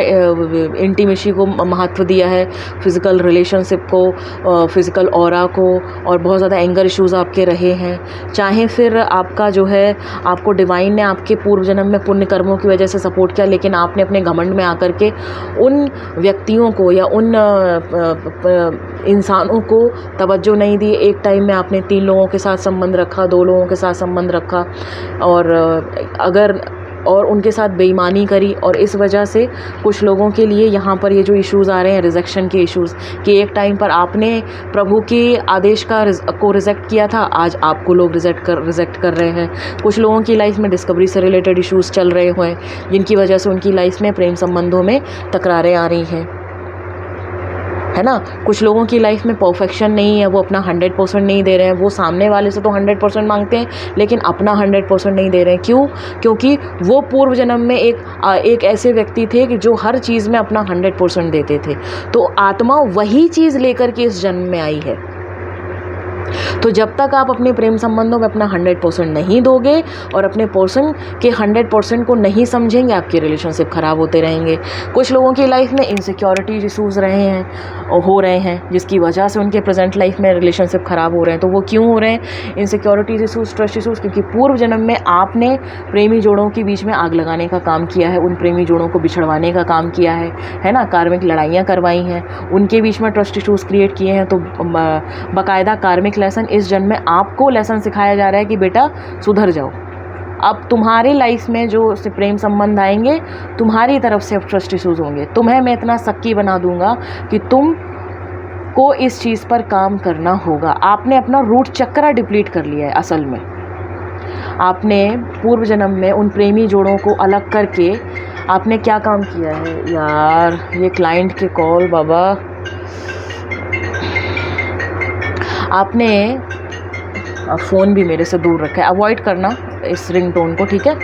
इंटीमेसी को महत्व दिया है, फ़िज़िकल रिलेशनशिप को, फ़िज़िकल ऑरा को, और बहुत ज़्यादा एंगर इश्यूज़ आपके रहे हैं, चाहे फिर आपका जो है आपको डिवाइन ने आपके पूर्व जन्म में पुण्य कर्मों की वजह से सपोर्ट किया, लेकिन आपने अपने घमंड में आकर के उन व्यक्तियों को या उन इंसानों को तवज्जो नहीं दी। एक टाइम में आपने 3 लोगों के साथ संबंध रखा, 2 लोगों के साथ संबंध रखा, और उनके साथ बेईमानी करी, और इस वजह से कुछ लोगों के लिए यहाँ पर ये जो इश्यूज़ आ रहे हैं, रिजेक्शन के इश्यूज़, कि एक टाइम पर आपने प्रभु के आदेश को रिजेक्ट किया था, आज आपको लोग रिजेक्ट कर रहे हैं। कुछ लोगों की लाइफ में डिस्कवरी से रिलेटेड इश्यूज़ चल रहे हैं, जिनकी वजह से उनकी लाइफ में प्रेम संबंधों में तकरारें आ रही हैं, है ना। कुछ लोगों की लाइफ में परफेक्शन नहीं है, वो अपना 100% नहीं दे रहे हैं, वो सामने वाले से तो 100% मांगते हैं लेकिन अपना 100% नहीं दे रहे हैं। क्यों? क्योंकि वो पूर्व जन्म में एक ऐसे व्यक्ति थे कि जो हर चीज़ में अपना 100% देते थे, तो आत्मा वही चीज़ लेकर के इस जन्म में आई है। तो जब तक आप अपने प्रेम संबंधों में अपना 100% नहीं दोगे और अपने पर्सन के 100% को नहीं समझेंगे, आपके रिलेशनशिप ख़राब होते रहेंगे। कुछ लोगों की लाइफ में इनसिक्योरिटीज इशूज़ हो रहे हैं जिसकी वजह से उनके प्रेजेंट लाइफ में रिलेशनशिप ख़राब हो रहे हैं। तो वो क्यों हो रहे हैं इनसिक्योरिटीज इशूज़, ट्रस्ट इशूज़? क्योंकि पूर्व जन्म में आपने प्रेमी जोड़ों के बीच में आग लगाने का काम किया है, उन प्रेमी जोड़ों को बिछड़वाने का काम किया है ना, कार्मिक लड़ाइयाँ करवाई हैं, उनके बीच में ट्रस्ट इशूज़ क्रिएट किए हैं। तो बाकायदा कार्मिक लेसन इस जन्म में आपको लेसन सिखाया जा रहा है कि बेटा सुधर जाओ। अब तुम्हारी लाइफ में जो प्रेम संबंध आएंगे, तुम्हारी तरफ से अब ट्रस्ट इशूज़ होंगे। तुम्हें मैं इतना सक्की बना दूंगा कि तुम को इस चीज़ पर काम करना होगा। आपने अपना रूट चक्र डिप्लीट कर लिया है। असल में आपने पूर्व जन्म में उन प्रेमी जोड़ों को अलग करके आपने क्या काम किया है यार। ये क्लाइंट के कॉल बाबा, आपने फ़ोन भी मेरे से दूर रखा है, अवॉइड करना इस रिंगटोन को, ठीक है।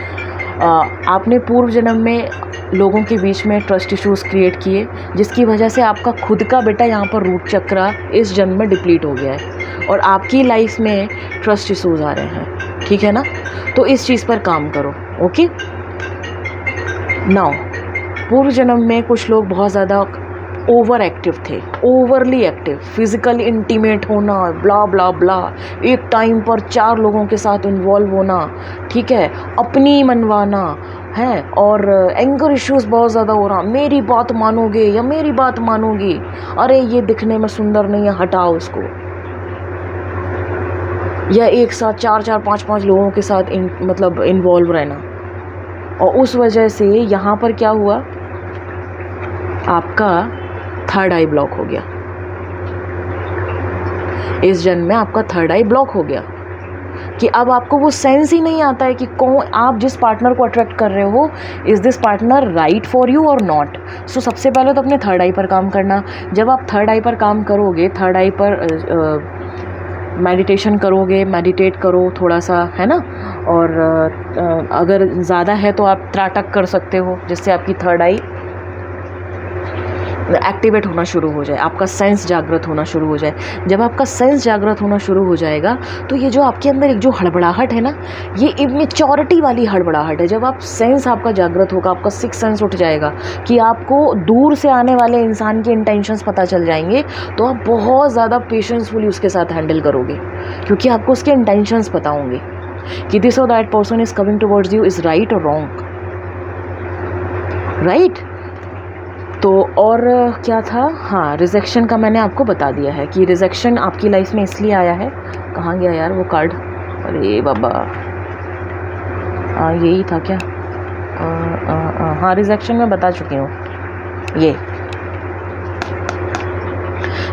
आपने पूर्व जन्म में लोगों के बीच में ट्रस्ट इश्यूज़ क्रिएट किए, जिसकी वजह से आपका खुद का बेटा यहाँ पर रूट चक्र इस जन्म में डिप्लीट हो गया है और आपकी लाइफ में ट्रस्ट इश्यूज़ आ रहे हैं, ठीक है ना। तो इस चीज़ पर काम करो, ओके। नाउ पूर्व जन्म में कुछ लोग बहुत ज़्यादा ओवर एक्टिव थे, ओवरली एक्टिव, फिज़िकल इंटीमेट होना, ब्ला ब्ला ब्ला, एक टाइम पर 4 लोगों के साथ इन्वॉल्व होना, ठीक है, अपनी मनवाना है, और एंगर इश्यूज़ बहुत ज़्यादा हो रहा, मेरी बात मानोगे या मेरी बात मानोगी, अरे ये दिखने में सुंदर नहीं है, हटाओ इसको। या एक साथ 4-4, 5-5 लोगों के साथ मतलब इन्वॉल्व रहना, और उस वजह से यहाँ पर क्या हुआ, आपका 3rd आई ब्लॉक हो गया। इस जन्म में आपका 3rd आई ब्लॉक हो गया कि अब आपको वो सेंस ही नहीं आता है कि कौन, आप जिस पार्टनर को अट्रैक्ट कर रहे हो, is this partner right for you और नॉट। सो सबसे पहले तो अपने 3rd आई पर काम करना। जब आप 3rd आई पर काम करोगे, 3rd आई पर मेडिटेशन करोगे, मेडिटेट करो थोड़ा सा, है ना, और अगर ज़्यादा है तो आप त्राटक कर सकते हो, जिससे आपकी 3rd आई एक्टिवेट होना शुरू हो जाए, आपका सेंस जागृत होना शुरू हो जाए। जब आपका सेंस जागृत होना शुरू हो जाएगा तो ये जो आपके अंदर एक जो हड़बड़ाहट है ना, ये इमेच्योरिटी वाली हड़बड़ाहट है। जब आप सेंस आपका जागृत होगा, आपका सिक्स सेंस उठ जाएगा कि आपको दूर से आने वाले इंसान के इंटेंशंस पता चल जाएंगे, तो आप बहुत ज़्यादा पेशेंसफुली उसके साथ हैंडल करोगे, क्योंकि आपको उसके इंटेंशंस पता होंगे कि दिस और that person is coming towards you is right और रॉन्ग, राइट। तो और क्या था, हाँ, रिजेक्शन का मैंने आपको बता दिया है कि रिजेक्शन आपकी लाइफ में इसलिए आया है। कहाँ गया यार वो कार्ड, अरे बाबा, यही था क्या? हाँ, रिजेक्शन में बता चुकी हूँ ये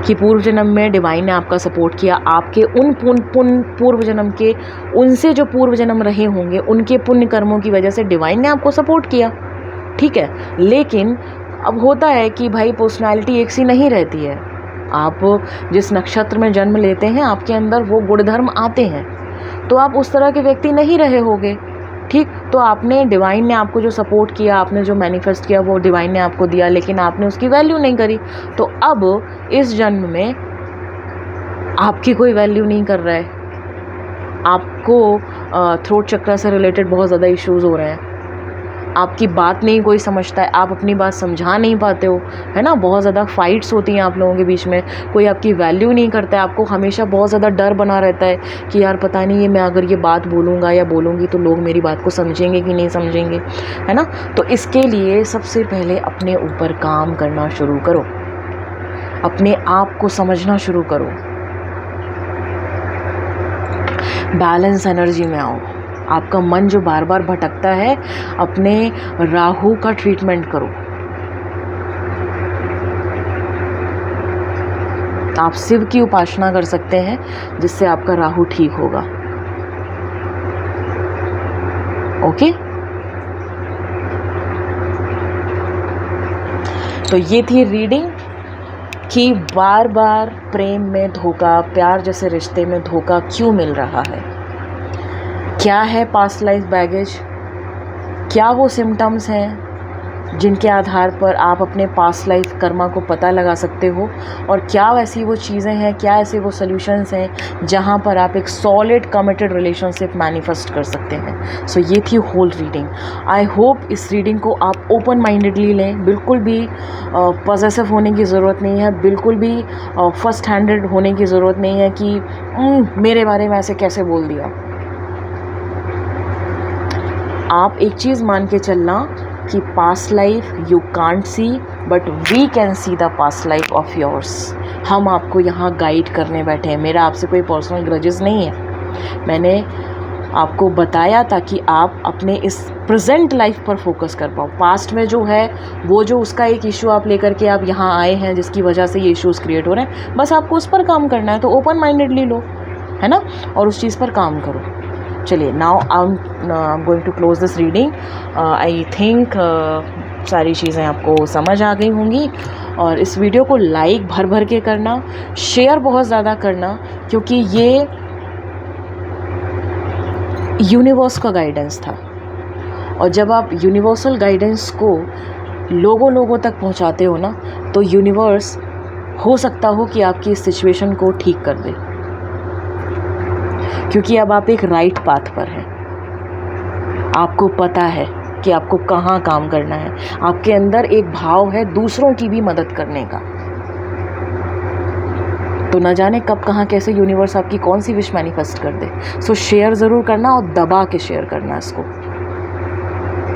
कि पूर्व जन्म में डिवाइन ने आपका सपोर्ट किया, आपके उन पूर्व जन्म के, उनसे जो पूर्व जन्म रहे होंगे उनके पुण्य कर्मों की वजह से डिवाइन ने आपको सपोर्ट किया, ठीक है। लेकिन अब होता है कि भाई पर्सनालिटी एक सी नहीं रहती है। आप जिस नक्षत्र में जन्म लेते हैं आपके अंदर वो गुणधर्म आते हैं, तो आप उस तरह के व्यक्ति नहीं रहे होगे, ठीक। तो आपने, डिवाइन ने आपको जो सपोर्ट किया, आपने जो मैनिफेस्ट किया वो डिवाइन ने आपको दिया, लेकिन आपने उसकी वैल्यू नहीं करी। तो अब इस जन्म में आपकी कोई वैल्यू नहीं कर रहा है, आपको थ्रोट चक्र से रिलेटेड बहुत ज़्यादा इश्यूज़ हो रहे हैं, आपकी बात नहीं कोई समझता है, आप अपनी बात समझा नहीं पाते हो, है ना। बहुत ज़्यादा फाइट्स होती हैं आप लोगों के बीच में, कोई आपकी वैल्यू नहीं करता है, आपको हमेशा बहुत ज़्यादा डर बना रहता है कि यार पता नहीं ये मैं अगर ये बात बोलूँगा या बोलूँगी तो लोग मेरी बात को समझेंगे कि नहीं समझेंगे, है ना। तो इसके लिए सबसे पहले अपने ऊपर काम करना शुरू करो, अपने आप को समझना शुरू करो, बैलेंस एनर्जी में आओ। आपका मन जो बार बार भटकता है, अपने राहु का ट्रीटमेंट करो। आप शिव की उपासना कर सकते हैं जिससे आपका राहु ठीक होगा, ओके। तो ये थी रीडिंग कि बार बार प्रेम में धोखा, प्यार जैसे रिश्ते में धोखा क्यों मिल रहा है, क्या है पास्ट लाइफ बैगेज, क्या वो सिम्टम्स हैं जिनके आधार पर आप अपने पास्ट लाइफ कर्मा को पता लगा सकते हो, और क्या वैसी वो चीज़ें हैं, क्या ऐसे वो सॉल्यूशंस हैं जहां पर आप एक सॉलिड कमिटेड रिलेशनशिप मैनिफेस्ट कर सकते हैं। सो ये थी होल रीडिंग। आई होप इस रीडिंग को आप ओपन माइंडेडली लें, बिल्कुल भी पॉजेसिव होने की ज़रूरत नहीं है, बिल्कुल भी फर्स्ट हैंडेड होने की ज़रूरत नहीं है कि मेरे बारे में ऐसे कैसे बोल दिया। आप एक चीज़ मान के चलना कि past life you can't see but we can see the past life of yours. हम आपको यहाँ गाइड करने बैठे हैं, मेरा आपसे कोई पर्सनल ग्रजेस नहीं है। मैंने आपको बताया ताकि आप अपने इस प्रेजेंट लाइफ पर फोकस कर पाओ। पास्ट में जो है वो जो उसका एक इशू आप लेकर के आप यहाँ आए हैं जिसकी वजह से ये इश्यूज़ क्रिएट हो रहे हैं, बस आपको उस पर काम करना है, तो ओपन माइंडेडली लो, है ना, और उस चीज़ पर काम करो। चलिए, now I am going to close this reading. I think सारी चीज़ें आपको समझ आ गई होंगी, और इस वीडियो को लाइक भर भर के करना, शेयर बहुत ज़्यादा करना, क्योंकि ये यूनिवर्स का गाइडेंस था, और जब आप यूनिवर्सल गाइडेंस को लोगों तक पहुंचाते हो ना, तो यूनिवर्स हो सकता हो कि आपकी इस सिचुएशन को ठीक कर दे, क्योंकि अब आप एक राइट पाथ पर हैं। आपको पता है कि आपको कहाँ काम करना है, आपके अंदर एक भाव है दूसरों की भी मदद करने का। तो न जाने कब कहाँ कैसे यूनिवर्स आपकी कौन सी विश मैनिफेस्ट कर दे। सो शेयर ज़रूर करना, और दबा के शेयर करना, इसको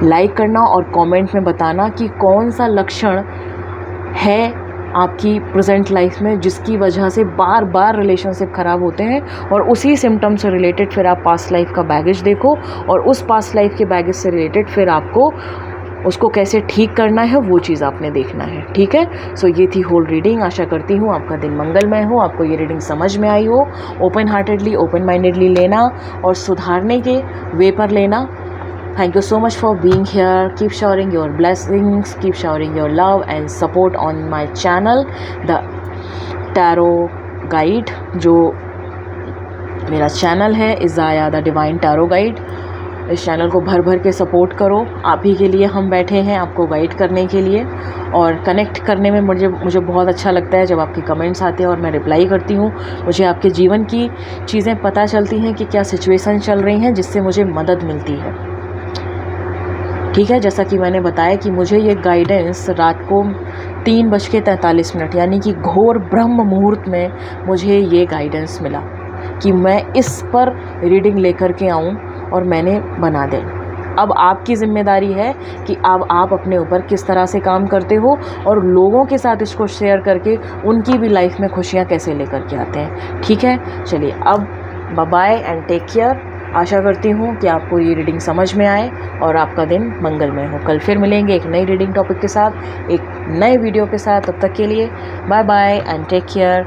लाइक करना, और कमेंट में बताना कि कौन सा लक्षण है आपकी प्रेजेंट लाइफ में जिसकी वजह से बार बार रिलेशनशिप ख़राब होते हैं, और उसी सिम्टम से रिलेटेड फिर आप पास्ट लाइफ का बैगेज देखो, और उस पास्ट लाइफ के बैगेज से रिलेटेड फिर आपको उसको कैसे ठीक करना है वो चीज़ आपने देखना है, ठीक है। सो ये थी होल रीडिंग। आशा करती हूँ आपका दिन मंगलमय हो, आपको ये रीडिंग समझ में आई हो। ओपन हार्टेडली, ओपन माइंडेडली लेना और सुधारने के वे पर लेना। Thank you so much for being here. Keep showering your blessings, keep showering your love and support on my channel, The Tarot Guide, जो मेरा चैनल है इज़ाया द डिवाइन टैरो गाइड। इस चैनल को भर भर के सपोर्ट करो। आप ही के लिए हम बैठे हैं, आपको गाइड करने के लिए, और कनेक्ट करने में मुझे बहुत अच्छा लगता है जब आपके कमेंट्स आते हैं और मैं रिप्लाई करती हूँ। मुझे आपके जीवन की चीज़ें पता चलती हैं कि क्या सिचुएशन चल रही हैं, जिससे मुझे मदद मिलती है। ठीक है, जैसा कि मैंने बताया कि मुझे ये गाइडेंस रात को 3:43 यानी कि घोर ब्रह्म मुहूर्त में मुझे ये गाइडेंस मिला कि मैं इस पर रीडिंग लेकर के आऊँ और मैंने बना दें। अब आपकी ज़िम्मेदारी है कि अब आप अपने ऊपर किस तरह से काम करते हो और लोगों के साथ इसको शेयर करके उनकी भी लाइफ में खुशियाँ कैसे लेकर के आते हैं। ठीक है, चलिए अब bye bye and take care. आशा करती हूँ कि आपको ये रीडिंग समझ में आए और आपका दिन मंगलमय हो। कल फिर मिलेंगे एक नई रीडिंग टॉपिक के साथ, एक नए वीडियो के साथ। तब तक के लिए bye bye and take care.